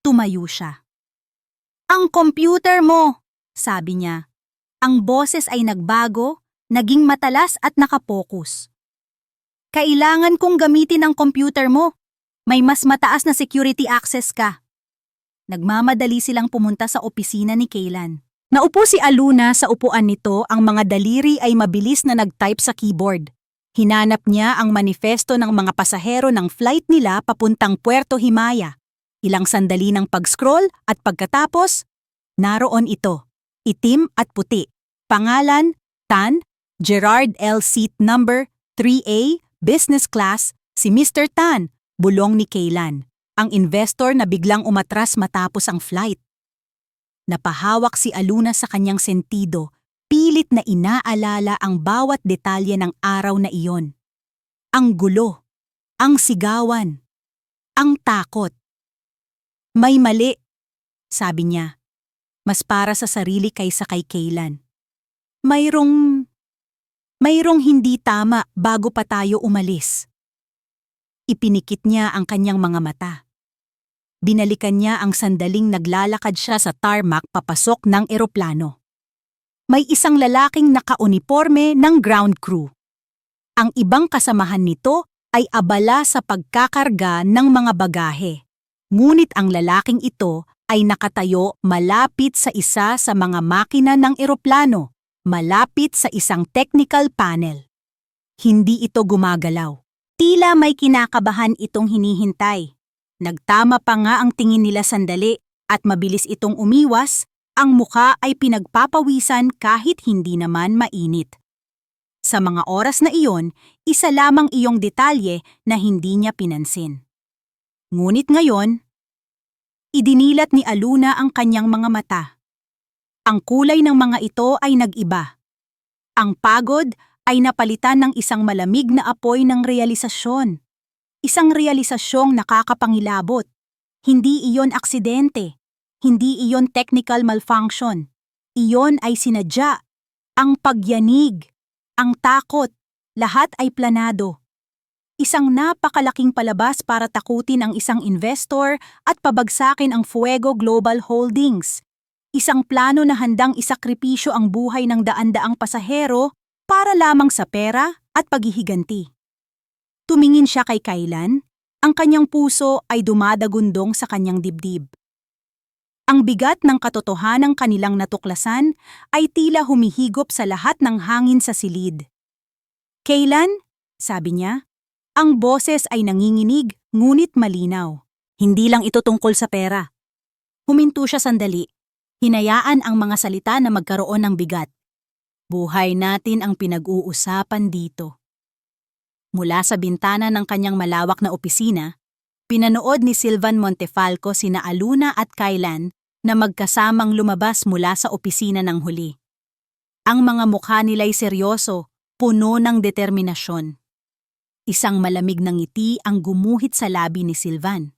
Tumayo siya. Ang computer mo, sabi niya. Ang boses ay nagbago, naging matalas at nakapokus. Kailangan kong gamitin ang computer mo. May mas mataas na security access ka. Nagmamadali silang pumunta sa opisina ni Kaylan. Naupo si Aluna sa upuan nito, ang mga daliri ay mabilis na nag-type sa keyboard. Hinanap niya ang manifesto ng mga pasahero ng flight nila papuntang Puerto Himaya. Ilang sandali ng pag-scroll at pagkatapos, naroon ito. Itim at puti. Pangalan, Tan, Gerard L. Seat Number 3A, Business Class, si Mr. Tan, bulong ni Kaylan, ang investor na biglang umatras matapos ang flight. Napahawak si Aluna sa kanyang sentido, pilit na inaalala ang bawat detalye ng araw na iyon. Ang gulo, ang sigawan, ang takot. May mali, sabi niya. Mas para sa sarili kaysa kay Kaylan. Mayroong hindi tama bago pa tayo umalis. Ipinikit niya ang kanyang mga mata. Binalikan niya ang sandaling naglalakad siya sa tarmac papasok ng eroplano. May isang lalaking nakauniporme ng ground crew. Ang ibang kasamahan nito ay abala sa pagkakarga ng mga bagahe. Ngunit ang lalaking ito ay nakatayo malapit sa isa sa mga makina ng eroplano, malapit sa isang technical panel. Hindi ito gumagalaw. Tila may kinakabahan itong hinihintay. Nagtama pa nga ang tingin nila sandali at mabilis itong umiwas. Ang mukha ay pinagpapawisan kahit hindi naman mainit. Sa mga oras na iyon, isa lamang iyong detalye na hindi niya pinansin. Ngunit ngayon, idinilat ni Aluna ang kanyang mga mata. Ang kulay ng mga ito ay nag-iba. Ang pagod ay napalitan ng isang malamig na apoy ng realisasyon. Isang realisasyong nakakapangilabot. Hindi iyon aksidente. Hindi iyon technical malfunction. Iyon ay sinadya. Ang pagyanig, ang takot, lahat ay planado. Isang napakalaking palabas para takutin ang isang investor at pabagsakin ang Fuego Global Holdings. Isang plano na handang isakripisyo ang buhay ng daan-daang pasahero para lamang sa pera at paghihiganti. Tumingin siya kay Kaylan, ang kanyang puso ay dumadagundong sa kanyang dibdib. Ang bigat ng katotohanang kanilang natuklasan ay tila humihigop sa lahat ng hangin sa silid. Kaylan, sabi niya, ang boses ay nanginginig ngunit malinaw. Hindi lang ito tungkol sa pera. Huminto siya sandali. Hinayaan ang mga salita na magkaroon ng bigat. Buhay natin ang pinag-uusapan dito. Mula sa bintana ng kanyang malawak na opisina, pinanood ni Sylvan Montefalco sina Aluna at Kaylan na magkasamang lumabas mula sa opisina ng huli. Ang mga mukha nila'y seryoso, puno ng determinasyon. Isang malamig na ngiti ang gumuhit sa labi ni Sylvan.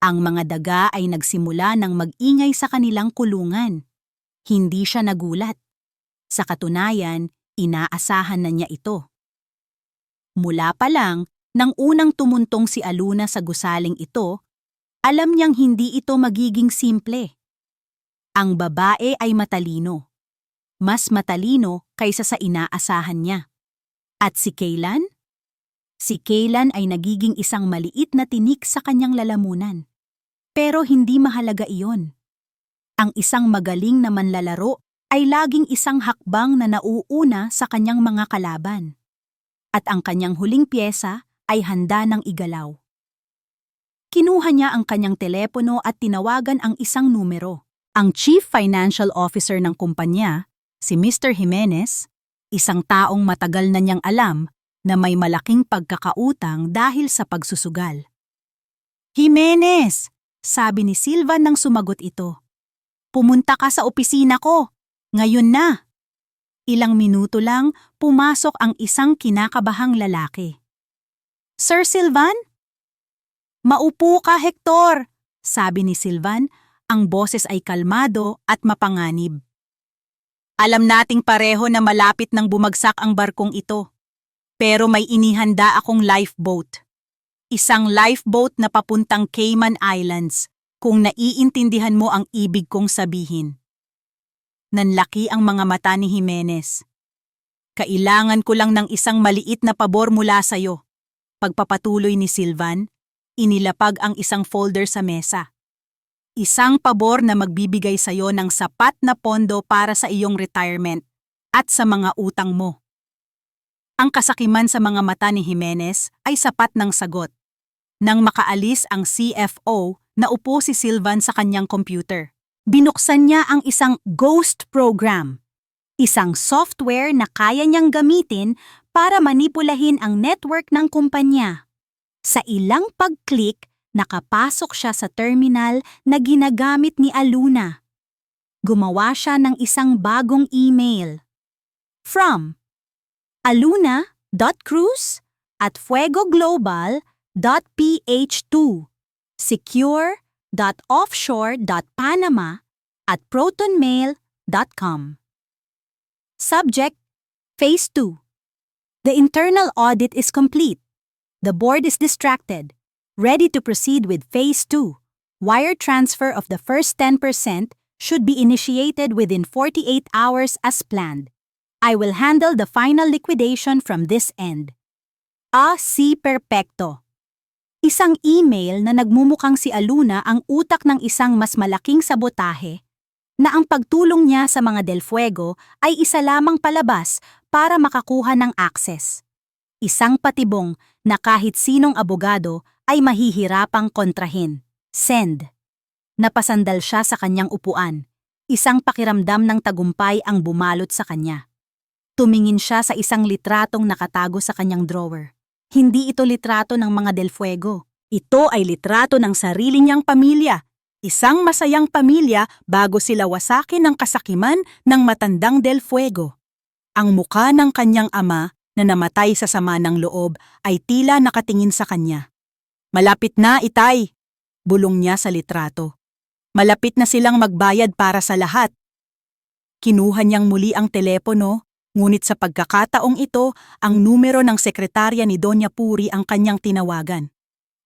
Ang mga daga ay nagsimula ng mag-ingay sa kanilang kulungan. Hindi siya nagulat. Sa katunayan, inaasahan na niya ito. Mula pa lang, nang unang tumuntong si Aluna sa gusaling ito, alam niyang hindi ito magiging simple. Ang babae ay matalino. Mas matalino kaysa sa inaasahan niya. At si Kaylan? Si Kaylan ay nagiging isang maliit na tinik sa kanyang lalamunan. Pero hindi mahalaga iyon. Ang isang magaling na manlalaro ay laging isang hakbang na nauuna sa kanyang mga kalaban. At ang kanyang huling pyesa ay handa ng igalaw. Kinuha niya ang kanyang telepono at tinawagan ang isang numero. Ang Chief Financial Officer ng kumpanya, si Mr. Jimenez, isang taong matagal na niyang alam na may malaking pagkakautang dahil sa pagsusugal. "Jimenez," sabi ni Silvan nang sumagot ito. "Pumunta ka sa opisina ko. Ngayon na." Ilang minuto lang, pumasok ang isang kinakabahang lalaki. "Sir Silvan?" "Maupo ka, Hector," sabi ni Silvan. Ang boses ay kalmado at mapanganib. "Alam nating pareho na malapit nang bumagsak ang barkong ito. Pero may inihanda akong lifeboat. Isang lifeboat na papuntang Cayman Islands, kung naiintindihan mo ang ibig kong sabihin." Nanlaki ang mga mata ni Jimenez. "Kailangan ko lang ng isang maliit na pabor mula sa'yo." Pagpapatuloy ni Silvan, inilapag ang isang folder sa mesa. "Isang pabor na magbibigay sa'yo ng sapat na pondo para sa iyong retirement at sa mga utang mo." Ang kasakiman sa mga mata ni Jimenez ay sapat ng sagot. Nang makaalis ang CFO, naupo si Silvan sa kanyang computer. Binuksan niya ang isang ghost program, isang software na kaya niyang gamitin para manipulahin ang network ng kumpanya. Sa ilang pag-click, nakapasok siya sa terminal na ginagamit ni Aluna. Gumawa siya ng isang bagong email. From aluna.cruz@fuegoglobal.ph2 secure.offshore.panama@protonmail.com. Subject: Phase 2. The internal audit is complete. The board is distracted. Ready to proceed with Phase 2. Wire transfer of the first 10% should be initiated within 48 hours as planned. I will handle the final liquidation from this end. A.C. Perpecto. Isang email na nagmumukhang si Aluna ang utak ng isang mas malaking sabotahe, na ang pagtulong niya sa mga Del Fuego ay isa lamang palabas para makakuha ng access. Isang patibong na kahit sinong abogado ay mahihirapang kontrahin. Send. Napasandal siya sa kanyang upuan. Isang pakiramdam ng tagumpay ang bumalot sa kanya. Tumingin siya sa isang litratong nakatago sa kanyang drawer. Hindi ito litrato ng mga Del Fuego. Ito ay litrato ng sarili niyang pamilya. Isang masayang pamilya bago sila wasakin ng kasakiman ng matandang Del Fuego. Ang muka ng kanyang ama na namatay sa sama ng loob ay tila nakatingin sa kanya. "Malapit na, itay," bulong niya sa litrato. "Malapit na silang magbayad para sa lahat." Kinuha niyang muli ang telepono. Ngunit sa pagkakataong ito, ang numero ng sekretarya ni Doña Puri ang kanyang tinawagan.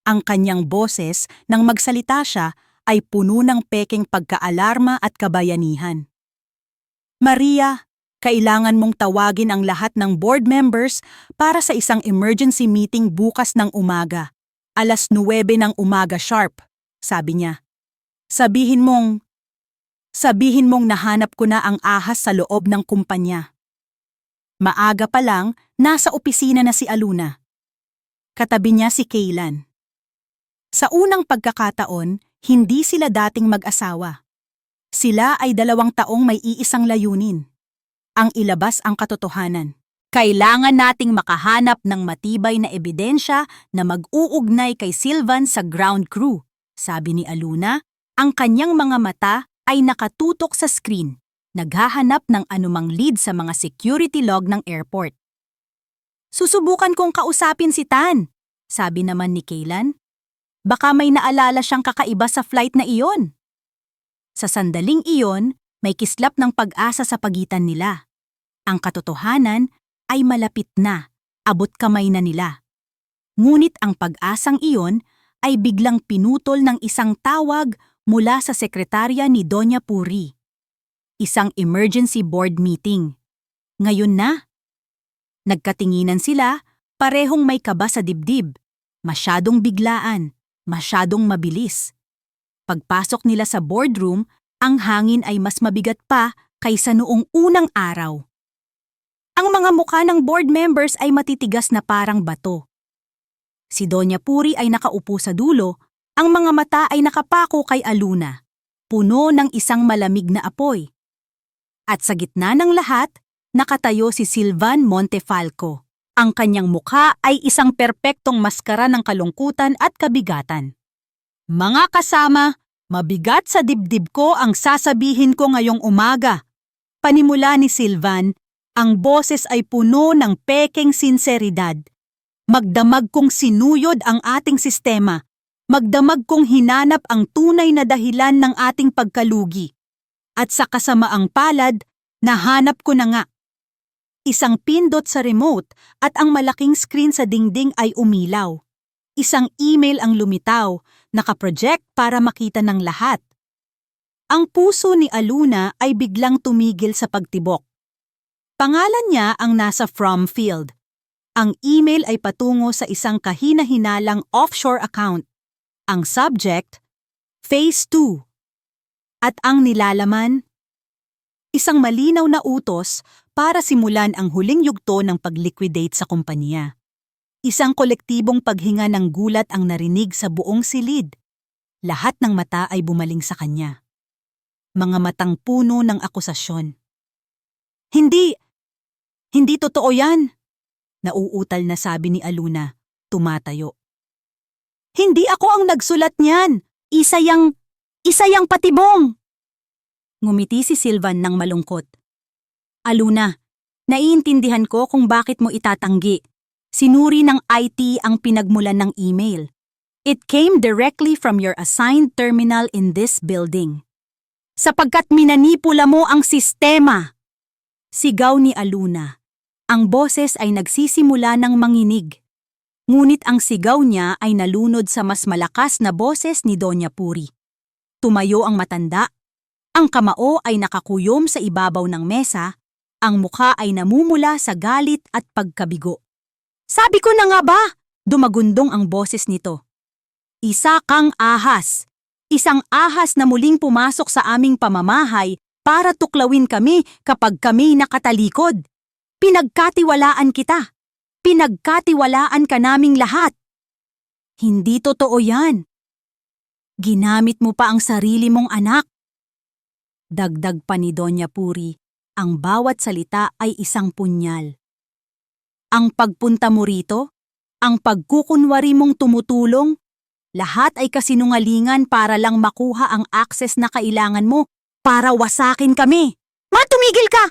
Ang kanyang boses, nang magsalita siya, ay puno ng pekeng pagkaalarma at kabayanihan. "Maria, kailangan mong tawagin ang lahat ng board members para sa isang emergency meeting bukas ng umaga. 9:00 ng umaga sharp," sabi niya. Sabihin mong nahanap ko na ang ahas sa loob ng kumpanya." Maaga pa lang, nasa opisina na si Aluna. Katabi niya si Kaylan. Sa unang pagkakataon, hindi sila dating mag-asawa. Sila ay 2 taong may iisang layunin. Ang ilabas ang katotohanan. Kailangan nating makahanap ng matibay na ebidensya na mag-uugnay kay Silvan sa ground crew, sabi ni Aluna. Ang kanyang mga mata ay nakatutok sa screen. Naghahanap ng anumang lead sa mga security log ng airport. "Susubukan kong kausapin si Tan," sabi naman ni Kaylan. "Baka may naalala siyang kakaiba sa flight na iyon." Sa sandaling iyon, may kislap ng pag-asa sa pagitan nila. Ang katotohanan ay malapit na, abot kamay na nila. Ngunit ang pag-asang iyon ay biglang pinutol ng isang tawag mula sa sekretarya ni Doña Puri. Isang emergency board meeting. Ngayon na. Nagkatinginan sila, parehong may kaba sa dibdib. Masyadong biglaan, masyadong mabilis. Pagpasok nila sa boardroom, ang hangin ay mas mabigat pa kaysa noong unang araw. Ang mga mukha ng board members ay matitigas na parang bato. Si Doña Puri ay nakaupo sa dulo, ang mga mata ay nakapako kay Aluna, puno ng isang malamig na apoy. At sa gitna ng lahat, nakatayo si Silvan Montefalco. Ang kanyang mukha ay isang perpektong maskara ng kalungkutan at kabigatan. Mga kasama, mabigat sa dibdib ko ang sasabihin ko ngayong umaga. Panimula ni Silvan, ang boses ay puno ng pekeng sinseridad. Magdamag kong sinuyod ang ating sistema. Magdamag kong hinanap ang tunay na dahilan ng ating pagkalugi. At sa kasamaang palad, nahanap ko na nga. Isang pindot sa remote at ang malaking screen sa dingding ay umilaw. Isang email ang lumitaw, nakaproject para makita ng lahat. Ang puso ni Aluna ay biglang tumigil sa pagtibok. Pangalan niya ang nasa from field. Ang email ay patungo sa isang kahina-hinalang offshore account. Ang subject, Phase 2. At ang nilalaman, isang malinaw na utos para simulan ang huling yugto ng pag-liquidate sa kumpanya. Isang kolektibong paghinga ng gulat ang narinig sa buong silid. Lahat ng mata ay bumaling sa kanya. Mga matang puno ng akusasyon. Hindi totoo yan, nauutal na sabi ni Aluna, tumatayo. Hindi ako ang nagsulat niyan, isa yang patibong. Ngumiti si Silvan ng malungkot. Aluna, naiintindihan ko kung bakit mo itatanggi. Sinuri ng IT ang pinagmulan ng email. It came directly from your assigned terminal in this building. Sapagkat minanipula mo ang sistema. Sigaw ni Aluna. Ang boses ay nagsisimula ng manginig. Ngunit ang sigaw niya ay nalunod sa mas malakas na boses ni Doña Puri. Tumayo ang matanda. Ang kamao ay nakakuyom sa ibabaw ng mesa. Ang mukha ay namumula sa galit at pagkabigo. Sabi ko na nga ba? Dumagundong ang boses nito. Isa kang ahas. Isang ahas na muling pumasok sa aming pamamahay para tuklawin kami kapag kami nakatalikod. Pinagkatiwalaan kita. Pinagkatiwalaan ka naming lahat. Hindi totoo yan. Ginamit mo pa ang sarili mong anak. Dagdag pa ni Doña Puri, ang bawat salita ay isang punyal. Ang pagpunta mo rito, ang pagkukunwari mong tumutulong, lahat ay kasinungalingan para lang makuha ang access na kailangan mo para wasakin kami. Tumigil ka!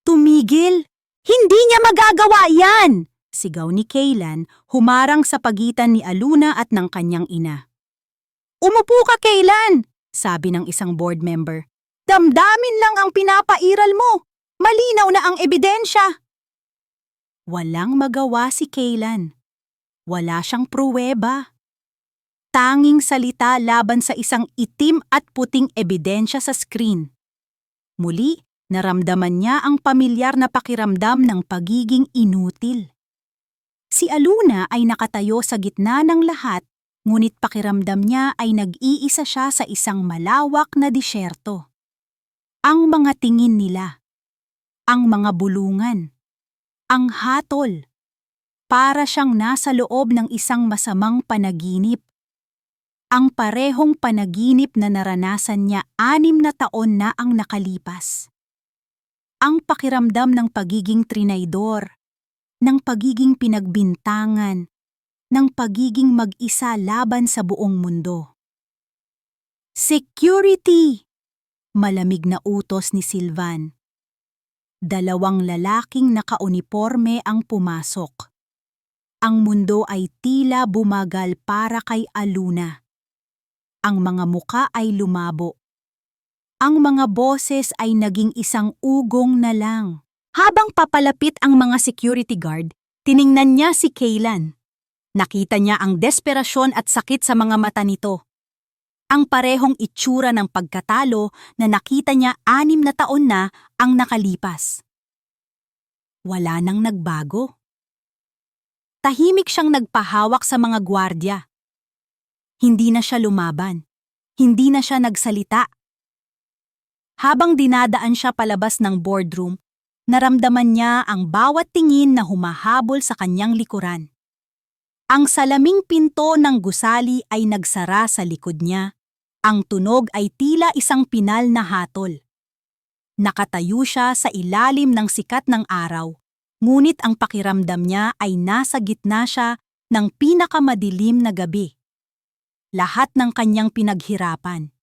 Tumigil? Hindi niya magagawa yan! Sigaw ni Kaylan, humarang sa pagitan ni Aluna at ng kanyang ina. Umupo ka, Kaylan! Sabi ng isang board member. Damdamin lang ang pinapairal mo. Malinaw na ang ebidensya. Walang magawa si Kaylan. Wala siyang pruweba. Tanging salita laban sa isang itim at puting ebidensya sa screen. Muli, naramdaman niya ang pamilyar na pakiramdam ng pagiging inutil. Si Aluna ay nakatayo sa gitna ng lahat, ngunit pakiramdam niya ay nag-iisa siya sa isang malawak na disyerto. Ang mga tingin nila, ang mga bulungan, ang hatol, para siyang nasa loob ng isang masamang panaginip. Ang parehong panaginip na naranasan niya 6 na taon na ang nakalipas. Ang pakiramdam ng pagiging trinaydor, ng pagiging pinagbintangan, ng pagiging mag-isa laban sa buong mundo. Security! Malamig na utos ni Silvan. 2 lalaking nakauniporme ang pumasok. Ang mundo ay tila bumagal para kay Aluna. Ang mga muka ay lumabo. Ang mga boses ay naging isang ugong na lang. Habang papalapit ang mga security guard, tiningnan niya si Kaylan. Nakita niya ang desperasyon at sakit sa mga mata nito. Ang parehong itsura ng pagkatalo na nakita niya 6 na taon na ang nakalipas. Wala nang nagbago. Tahimik siyang nagpahawak sa mga gwardya. Hindi na siya lumaban. Hindi na siya nagsalita. Habang dinadaan siya palabas ng boardroom, naramdaman niya ang bawat tingin na humahabol sa kanyang likuran. Ang salaming pinto ng gusali ay nagsara sa likod niya. Ang tunog ay tila isang pinal na hatol. Nakatayo siya sa ilalim ng sikat ng araw, ngunit ang pakiramdam niya ay nasa gitna siya ng pinakamadilim na gabi. Lahat ng kanyang pinaghirapan,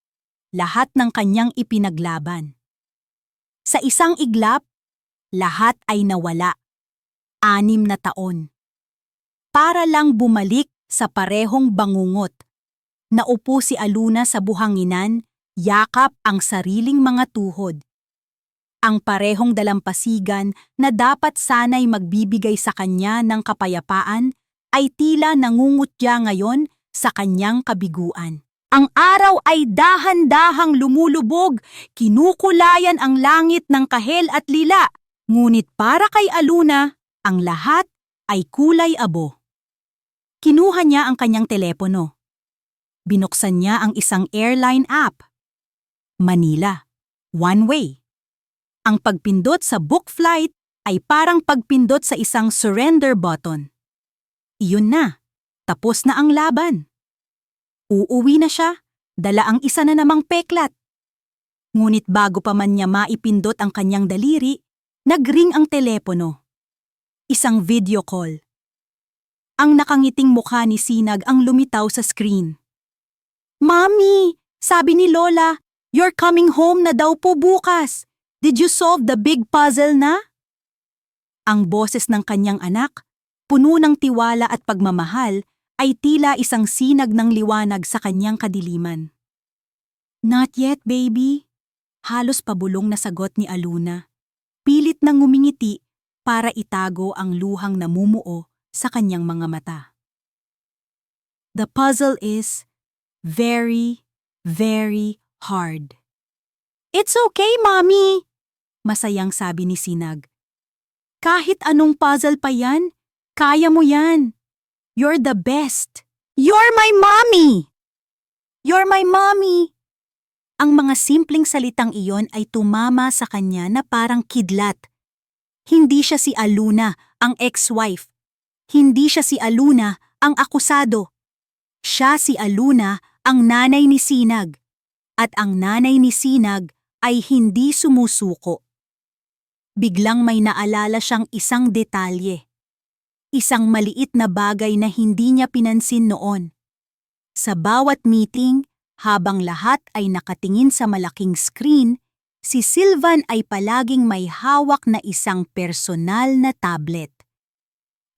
lahat ng kanyang ipinaglaban. Sa isang iglap, lahat ay nawala. 6 na taon. Para lang bumalik sa parehong bangungot. Naupo si Aluna sa buhanginan, yakap ang sariling mga tuhod. Ang parehong dalampasigan na dapat sana'y magbibigay sa kanya ng kapayapaan ay tila nangungutya ngayon sa kanyang kabiguan. Ang araw ay dahan-dahang lumulubog, kinukulayan ang langit ng kahel at lila. Ngunit para kay Aluna, ang lahat ay kulay abo. Kinuha niya ang kanyang telepono. Binuksan niya ang isang airline app. Manila, one way. Ang pagpindot sa book flight ay parang pagpindot sa isang surrender button. Iyon na, tapos na ang laban. Uuwi na siya, dala ang isa na namang peklat. Ngunit bago pa man niya maipindot ang kanyang daliri, nagring ang telepono. Isang video call. Ang nakangiting mukha ni Sinag ang lumitaw sa screen. "Mommy, sabi ni Lola, you're coming home na daw po bukas. Did you solve the big puzzle na?" Ang boses ng kanyang anak, puno ng tiwala at pagmamahal, ay tila isang sinag ng liwanag sa kanyang kadiliman. "Not yet, baby." Halos pabulong na sagot ni Aluna. Pilit nang ngumingiti para itago ang luhang namumuo sa kanyang mga mata. "The puzzle is very, very hard." "It's okay, Mommy," masayang sabi ni Sinag. "Kahit anong puzzle pa yan, kaya mo yan. You're the best. You're my mommy! You're my mommy!" Ang mga simpleng salitang iyon ay tumama sa kanya na parang kidlat. Hindi siya si Aluna, ang ex-wife. Hindi siya si Aluna, ang akusado. Siya si Aluna, ang nanay ni Sinag. At ang nanay ni Sinag ay hindi sumusuko. Biglang may naalala siyang isang detalye. Isang maliit na bagay na hindi niya pinansin noon. Sa bawat meeting, habang lahat ay nakatingin sa malaking screen, si Sylvan ay palaging may hawak na isang personal na tablet.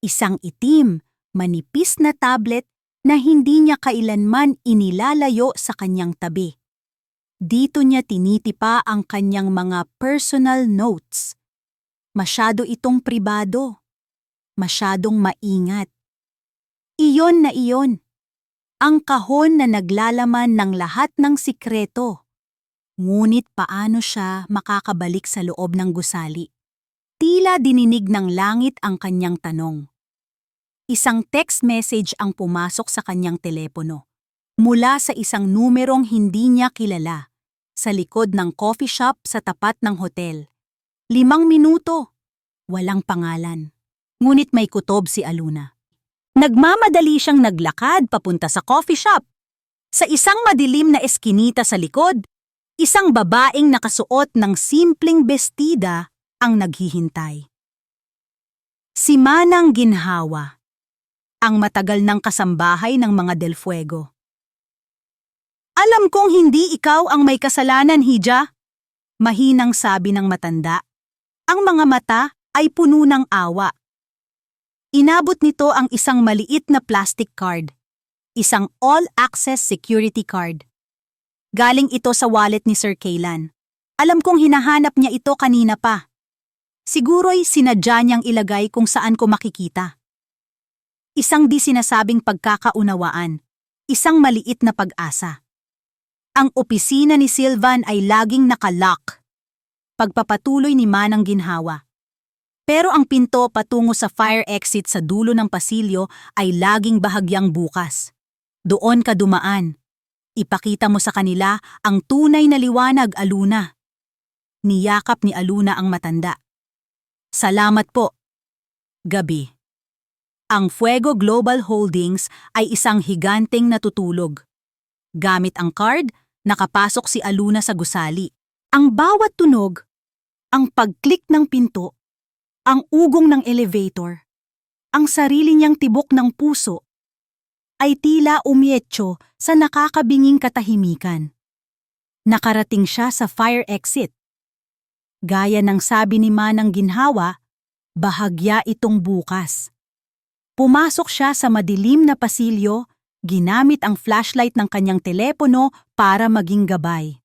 Isang itim, manipis na tablet na hindi niya kailanman inilalayo sa kanyang tabi. Dito niya tinitipa ang kanyang mga personal notes. Masyado itong pribado. Masyadong maingat. Iyon na iyon. Ang kahon na naglalaman ng lahat ng sikreto. Ngunit paano siya makakabalik sa loob ng gusali? Tila dininig ng langit ang kanyang tanong. Isang text message ang pumasok sa kanyang telepono. Mula sa isang numerong hindi niya kilala. Sa likod ng coffee shop sa tapat ng hotel. 5 minuto. Walang pangalan. Ngunit may kutob si Aluna. Nagmamadali siyang naglakad papunta sa coffee shop. Sa isang madilim na eskinita sa likod, isang babaeng nakasuot ng simpleng bestida ang naghihintay. Si Manang Ginhawa, ang matagal ng kasambahay ng mga Del Fuego. "Alam kong hindi ikaw ang may kasalanan, Hija," mahinang sabi ng matanda. Ang mga mata ay puno ng awa. Inabot nito ang isang maliit na plastic card. Isang all-access security card. Galing ito sa wallet ni Sir Kaylan. Alam kong hinahanap niya ito kanina pa. Siguro'y sinadya niyang ilagay kung saan ko makikita. Isang di sinasabing pagkakaunawaan. Isang maliit na pag-asa. Ang opisina ni Sylvan ay laging nakalock. Pagpapatuloy ni Manang Ginhawa. Pero ang pinto patungo sa fire exit sa dulo ng pasilyo ay laging bahagyang bukas. Doon ka dumaan. Ipakita mo sa kanila ang tunay na liwanag, Aluna. Niyakap ni Aluna ang matanda. Salamat po. Gabi. Ang Fuego Global Holdings ay isang higanteng natutulog. Gamit ang card, nakapasok si Aluna sa gusali. Ang bawat tunog, ang pag-click ng pinto, ang ugong ng elevator, ang sarili niyang tibok ng puso, ay tila umietso sa nakakabinging katahimikan. Nakarating siya sa fire exit. Gaya ng sabi ni Manang Ginhawa, bahagya itong bukas. Pumasok siya sa madilim na pasilyo, ginamit ang flashlight ng kanyang telepono para maging gabay.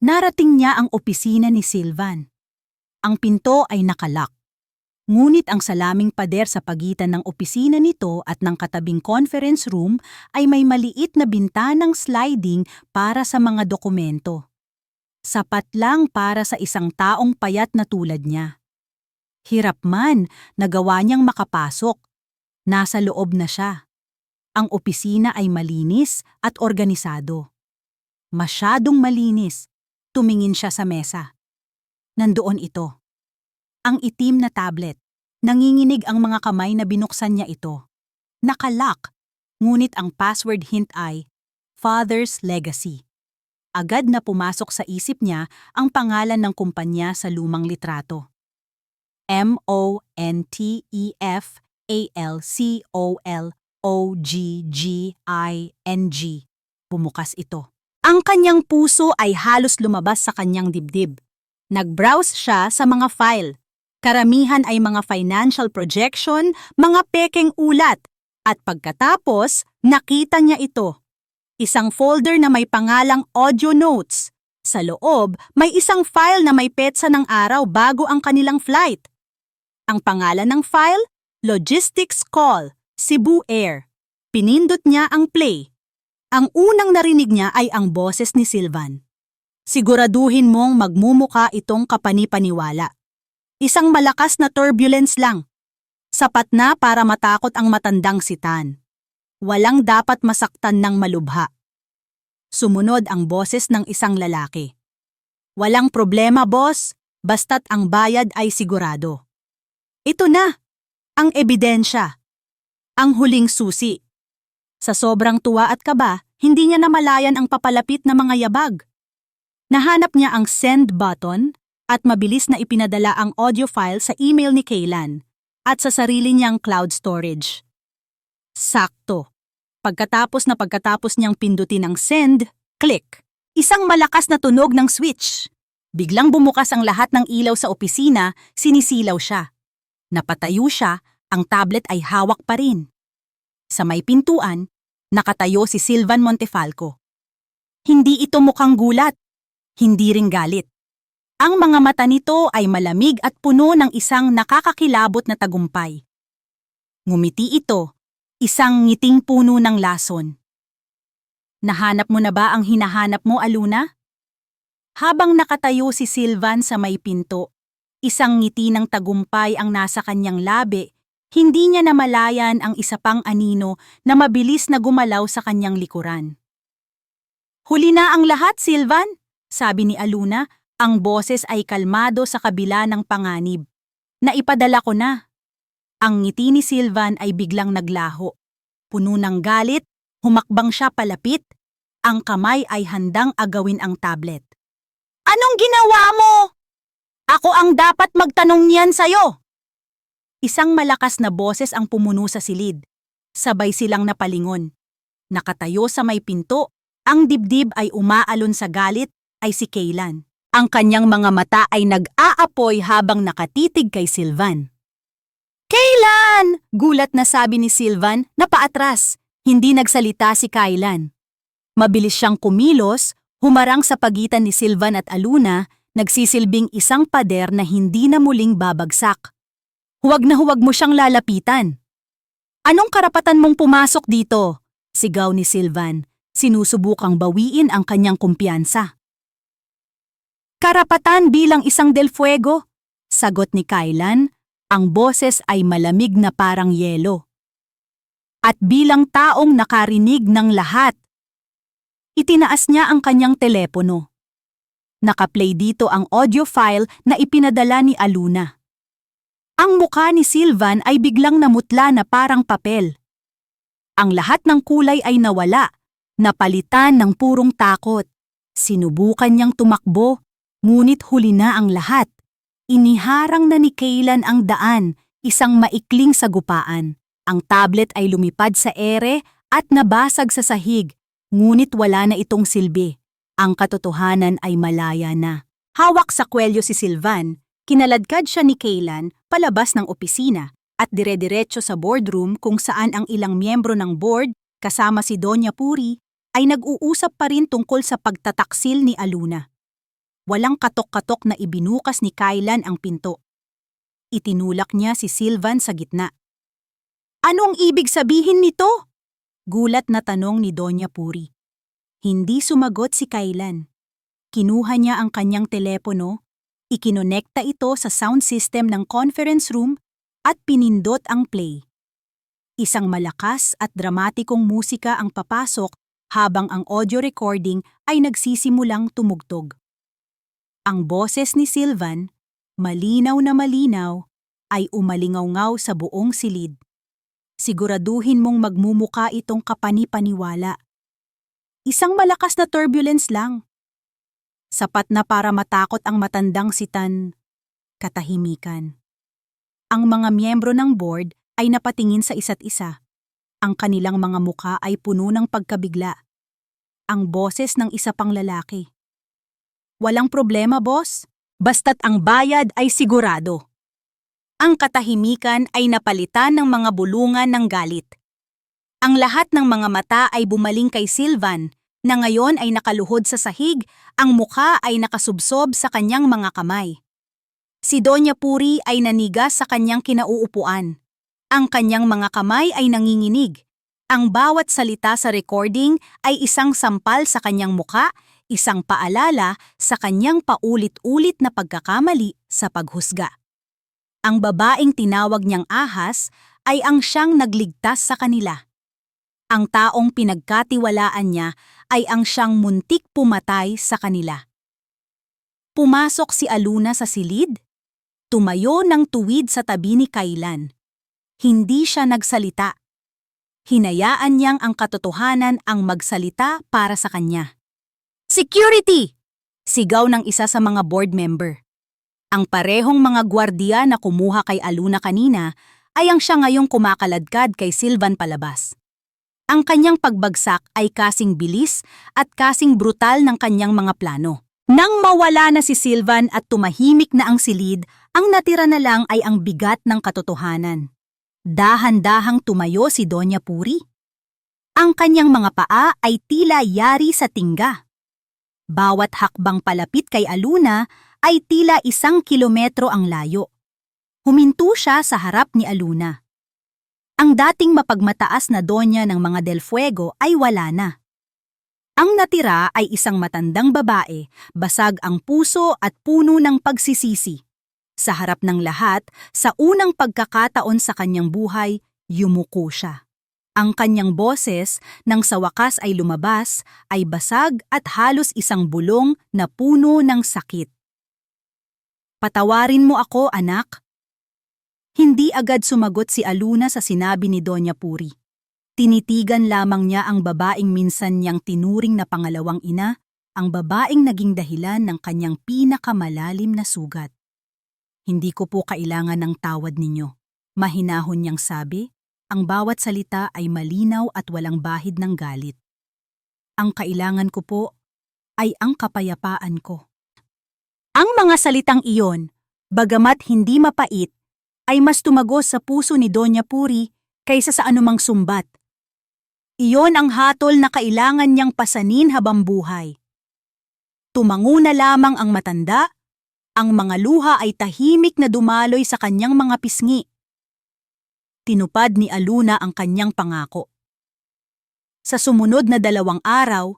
Narating niya ang opisina ni Silvan. Ang pinto ay nakalock. Ngunit ang salaming pader sa pagitan ng opisina nito at ng katabing conference room ay may maliit na bintanang sliding para sa mga dokumento. Sapat lang para sa isang taong payat na tulad niya. Hirap man, nagawa niyang makapasok. Nasa loob na siya. Ang opisina ay malinis at organisado. Masyadong malinis. Tumingin siya sa mesa. Nandoon ito. Ang itim na tablet. Nanginginig ang mga kamay na binuksan niya ito. Nakalock, ngunit ang password hint ay Father's Legacy. Agad na pumasok sa isip niya ang pangalan ng kumpanya sa lumang litrato. Montefalcogging. Bumukas ito. Ang kanyang puso ay halos lumabas sa kanyang dibdib. Nag-browse siya sa mga file. Karamihan ay mga financial projection, mga pekeng ulat. At pagkatapos, nakita niya ito. Isang folder na may pangalang audio notes. Sa loob, may isang file na may petsa ng araw bago ang kanilang flight. Ang pangalan ng file, Logistics Call, Cebu Air. Pinindot niya ang play. Ang unang narinig niya ay ang boses ni Silvan. Siguraduhin mong magmumuka itong kapanipaniwala. Isang malakas na turbulence lang. Sapat na para matakot ang matandang si Tan. Walang dapat masaktan ng malubha. Sumunod ang boses ng isang lalaki. Walang problema, boss, basta't ang bayad ay sigurado. Ito na, ang ebidensya. Ang huling susi. Sa sobrang tuwa at kaba, hindi niya namalayan ang papalapit na mga yabag. Nahanap niya ang send button at mabilis na ipinadala ang audio file sa email ni Kaylan at sa sarili niyang cloud storage. Sakto. Pagkatapos niyang pindutin ang send, click. Isang malakas na tunog ng switch. Biglang bumukas ang lahat ng ilaw sa opisina, sinisilaw siya. Napatayo siya, ang tablet ay hawak pa rin. Sa may pintuan, nakatayo si Silvan Montefalco. Hindi ito mukhang gulat, hindi rin galit. Ang mga mata nito ay malamig at puno ng isang nakakakilabot na tagumpay. Ngumiti ito, isang ngiting puno ng lason. Nahanap mo na ba ang hinahanap mo, Aluna? Habang nakatayo si Silvan sa may pinto, isang ngiti ng tagumpay ang nasa kanyang labi, hindi niya namalayan ang isa pang anino na mabilis na gumalaw sa kanyang likuran. Huli na ang lahat, Silvan, sabi ni Aluna, ang boses ay kalmado sa kabila ng panganib. Naipadala ko na. Ang ngiti ni Silvan ay biglang naglaho. Puno ng galit, humakbang siya palapit. Ang kamay ay handang agawin ang tablet. Anong ginawa mo? Ako ang dapat magtanong niyan sa'yo. Isang malakas na boses ang pumuno sa silid. Sabay silang napalingon. Nakatayo sa may pinto, ang dibdib ay umaalon sa galit, ay si Kaylan. Ang kanyang mga mata ay nag-aapoy habang nakatitig kay Silvan. Kaylan! Gulat na sabi ni Silvan na paatras. Hindi nagsalita si Kaylan. Mabilis siyang kumilos, humarang sa pagitan ni Silvan at Aluna, nagsisilbing isang pader na hindi na muling babagsak. Huwag na huwag mo siyang lalapitan. Anong karapatan mong pumasok dito? Sigaw ni Silvan, sinusubukang bawiin ang kanyang kumpiyansa. Karapatan bilang isang Del Fuego, sagot ni Kaylan, ang boses ay malamig na parang yelo. At bilang taong nakarinig ng lahat, itinaas niya ang kanyang telepono. Nakaplay dito ang audio file na ipinadala ni Aluna. Ang mukha ni Sylvan ay biglang namutla na parang papel. Ang lahat ng kulay ay nawala, napalitan ng purong takot. Sinubukan niyang tumakbo, ngunit huli na ang lahat. Iniharang na ni Kaylan ang daan, isang maikling sagupaan. Ang tablet ay lumipad sa ere at nabasag sa sahig, ngunit wala na itong silbi. Ang katotohanan ay malaya na. Hawak sa kwelyo si Sylvan, kinaladkad siya ni Kaylan palabas ng opisina at dire-diretso sa boardroom kung saan ang ilang miyembro ng board, kasama si Doña Puri, ay nag-uusap pa rin tungkol sa pagtataksil ni Aluna. Walang katok-katok na ibinukas ni Kaylan ang pinto. Itinulak niya si Sylvan sa gitna. Anong ibig sabihin nito? Gulat na tanong ni Doña Puri. Hindi sumagot si Kaylan. Kinuha niya ang kanyang telepono, ikinonekta ito sa sound system ng conference room at pinindot ang play. Isang malakas at dramatikong musika ang papasok habang ang audio recording ay nagsisimulang tumugtog. Ang boses ni Sylvan, malinaw na malinaw, ay umalingaw-ngaw sa buong silid. Siguraduhin mong magmumuka itong kapani-paniwala. Isang malakas na turbulence lang. Sapat na para matakot ang matandang sitan. Katahimikan. Ang mga miyembro ng board ay napatingin sa isa't isa. Ang kanilang mga muka ay puno ng pagkabigla. Ang boses ng isa pang lalaki. Walang problema, boss. Basta't ang bayad ay sigurado. Ang katahimikan ay napalitan ng mga bulungan ng galit. Ang lahat ng mga mata ay bumaling kay Sylvan, na ngayon ay nakaluhod sa sahig, ang mukha ay nakasubsob sa kanyang mga kamay. Si Doña Puri ay nanigas sa kanyang kinauupuan. Ang kanyang mga kamay ay nanginginig. Ang bawat salita sa recording ay isang sampal sa kanyang mukha, isang paalala sa kanyang paulit-ulit na pagkakamali sa paghusga. Ang babaeng tinawag niyang ahas ay ang siyang nagligtas sa kanila. Ang taong pinagkatiwalaan niya ay ang siyang muntik pumatay sa kanila. Pumasok si Aluna sa silid, tumayo ng tuwid sa tabi ni Kaylan. Hindi siya nagsalita. Hinayaan niyang ang katotohanan ang magsalita para sa kanya. Security! Sigaw ng isa sa mga board member. Ang parehong mga gwardiya na kumuha kay Aluna kanina ay ang siya ngayong kumakaladkad kay Sylvan palabas. Ang kanyang pagbagsak ay kasing bilis at kasing brutal ng kanyang mga plano. Nang mawala na si Sylvan at tumahimik na ang silid, ang natira na lang ay ang bigat ng katotohanan. Dahan-dahang tumayo si Doña Puri. Ang kanyang mga paa ay tila yari sa tingga. Bawat hakbang palapit kay Aluna ay tila 1 kilometro ang layo. Huminto siya sa harap ni Aluna. Ang dating mapagmataas na donya ng mga Del Fuego ay wala na. Ang natira ay isang matandang babae, basag ang puso at puno ng pagsisisi. Sa harap ng lahat, sa unang pagkakataon sa kanyang buhay, yumuko siya. Ang kanyang boses, nang sa wakas ay lumabas, ay basag at halos isang bulong na puno ng sakit. Patawarin mo ako, anak. Hindi agad sumagot si Aluna sa sinabi ni Doña Puri. Tinitigan lamang niya ang babaeng minsan niyang tinuring na pangalawang ina, ang babaeng naging dahilan ng kanyang pinakamalalim na sugat. Hindi ko po kailangan ng tawad ninyo. Mahinahon niyang sabi, ang bawat salita ay malinaw at walang bahid ng galit. Ang kailangan ko po ay ang kapayapaan ko. Ang mga salitang iyon, bagamat hindi mapait, ay mas tumagos sa puso ni Doña Puri kaysa sa anumang sumbat. Iyon ang hatol na kailangan niyang pasanin habang buhay. Tumango na lamang ang matanda, ang mga luha ay tahimik na dumaloy sa kanyang mga pisngi. Tinupad ni Aluna ang kanyang pangako. Sa sumunod na 2 araw,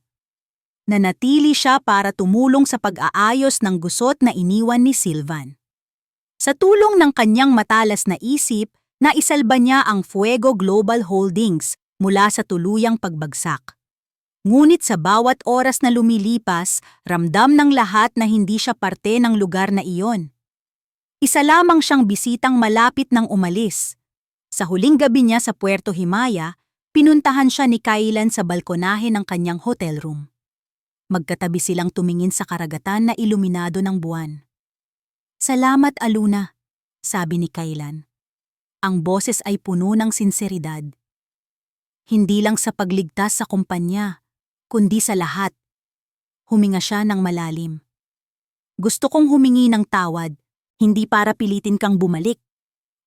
nanatili siya para tumulong sa pag-aayos ng gusot na iniwan ni Sylvan. Sa tulong ng kanyang matalas na isip, naisalba niya ang Fuego Global Holdings mula sa tuluyang pagbagsak. Ngunit sa bawat oras na lumilipas, ramdam ng lahat na hindi siya parte ng lugar na iyon. Isa lamang siyang bisitang malapit nang umalis. Sa huling gabi niya sa Puerto Himaya, pinuntahan siya ni Kailan sa balkonahe ng kanyang hotel room. Magkatabi silang tumingin sa karagatan na iluminado ng buwan. "Salamat, Aluna," sabi ni Kailan. Ang boses ay puno ng sinseridad. Hindi lang sa pagligtas sa kumpanya, kundi sa lahat. Huminga siya ng malalim. "Gusto kong humingi ng tawad, hindi para pilitin kang bumalik.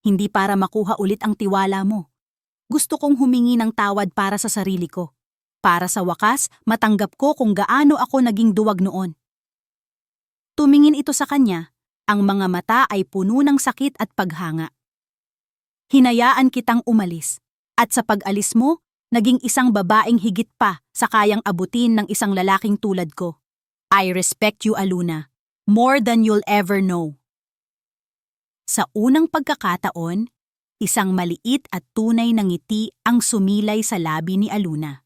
Hindi para makuha ulit ang tiwala mo. Gusto kong humingi ng tawad para sa sarili ko. Para sa wakas, matanggap ko kung gaano ako naging duwag noon." Tumingin ito sa kanya, ang mga mata ay puno ng sakit at paghanga. "Hinayaan kitang umalis, at sa pag-alis mo, naging isang babaeng higit pa sa kayang abutin ng isang lalaking tulad ko. I respect you, Aluna, more than you'll ever know." Sa unang pagkakataon, isang maliit at tunay na ngiti ang sumilay sa labi ni Aluna.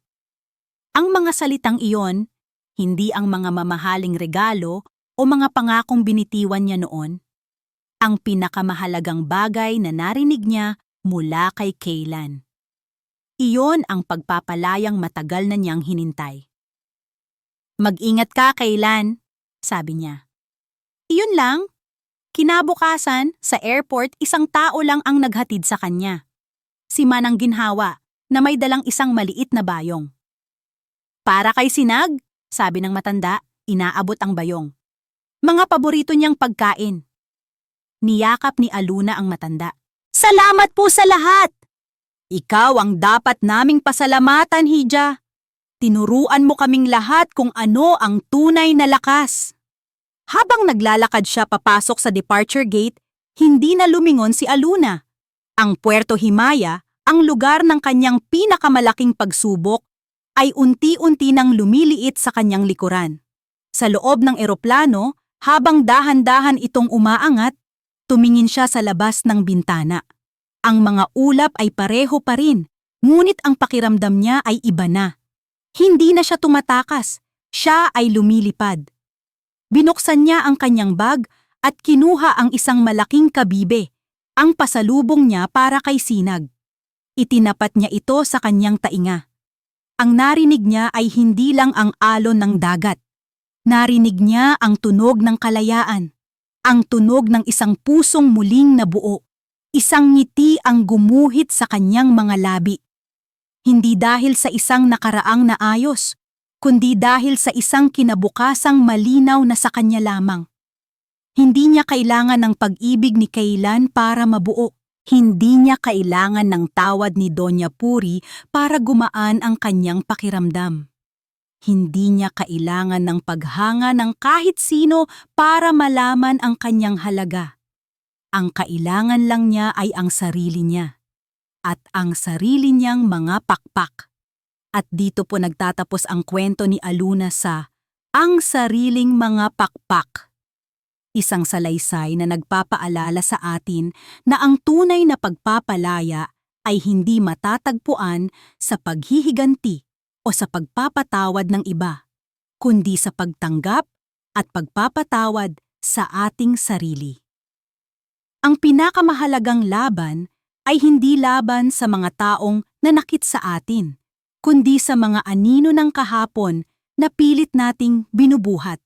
Ang mga salitang iyon, hindi ang mga mamahaling regalo o mga pangakong binitiwan niya noon, ang pinakamahalagang bagay na narinig niya mula kay Kailan. Iyon ang pagpapalayang matagal na niyang hinintay. "Mag-ingat ka, Kailan," sabi niya. Iyon lang. Kinabukasan, sa airport, isang tao lang ang naghatid sa kanya. Si Manang Ginhawa, na may dalang isang maliit na bayong. "Para kay Sinag," sabi ng matanda, inaabot ang bayong. Mga paborito niyang pagkain. Niyakap ni Aluna ang matanda. "Salamat po sa lahat! Ikaw ang dapat naming pasalamatan, Hija. Tinuruan mo kaming lahat kung ano ang tunay na lakas." Habang naglalakad siya papasok sa departure gate, hindi na lumingon si Aluna. Ang Puerto Himaya, ang lugar ng kanyang pinakamalaking pagsubok, ay unti-unti nang lumiliit sa kanyang likuran. Sa loob ng eroplano, habang dahan-dahan itong umaangat, tumingin siya sa labas ng bintana. Ang mga ulap ay pareho pa rin, ngunit ang pakiramdam niya ay iba na. Hindi na siya tumatakas, siya ay lumilipad. Binuksan niya ang kanyang bag at kinuha ang isang malaking kabibe, ang pasalubong niya para kay Sinag. Itinapat niya ito sa kanyang tainga. Ang narinig niya ay hindi lang ang alon ng dagat. Narinig niya ang tunog ng kalayaan, ang tunog ng isang pusong muling nabuo. Isang ngiti ang gumuhit sa kanyang mga labi. Hindi dahil sa isang nakaraang naayos, kundi dahil sa isang kinabukasang malinaw na sa kanya lamang. Hindi niya kailangan ng pag-ibig ni Kailan para mabuo. Hindi niya kailangan ng tawad ni Doña Puri para gumaan ang kanyang pakiramdam. Hindi niya kailangan ng paghanga ng kahit sino para malaman ang kanyang halaga. Ang kailangan lang niya ay ang sarili niya. At ang sarili niyang mga pakpak. At dito po nagtatapos ang kwento ni Aluna sa Ang Sariling Mga Pakpak. Isang salaysay na nagpapaalala sa atin na ang tunay na pagpapalaya ay hindi matatagpuan sa paghihiganti o sa pagpapatawad ng iba, kundi sa pagtanggap at pagpapatawad sa ating sarili. Ang pinakamahalagang laban ay hindi laban sa mga taong nanakit sa atin, kundi sa mga anino ng kahapon na pilit nating binubuhat.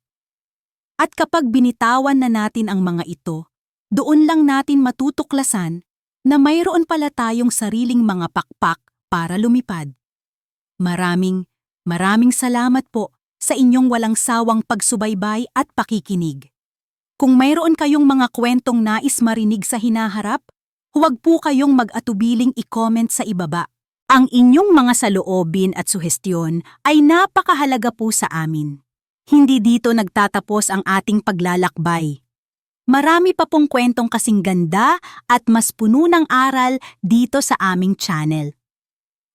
At kapag binitawan na natin ang mga ito, doon lang natin matutuklasan na mayroon pala tayong sariling mga pakpak para lumipad. Maraming salamat po sa inyong walang sawang pagsubaybay at pakikinig. Kung mayroon kayong mga kwentong nais marinig sa hinaharap, huwag po kayong mag-atubiling i-comment sa ibaba. Ang inyong mga saloobin at suhestyon ay napakahalaga po sa amin. Hindi dito nagtatapos ang ating paglalakbay. Marami pa pong kwentong kasing ganda at mas puno ng aral dito sa aming channel.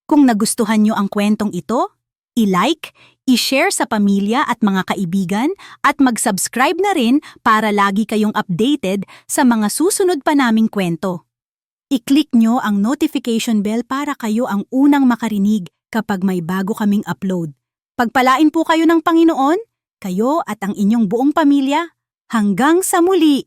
Kung nagustuhan nyo ang kwentong ito, i-like, i-share sa pamilya at mga kaibigan at mag-subscribe na rin para lagi kayong updated sa mga susunod pa naming kwento. I-click nyo ang notification bell para kayo ang unang makarinig kapag may bago kaming upload. Pagpalain po kayo ng Panginoon, kayo at ang inyong buong pamilya. Hanggang sa muli!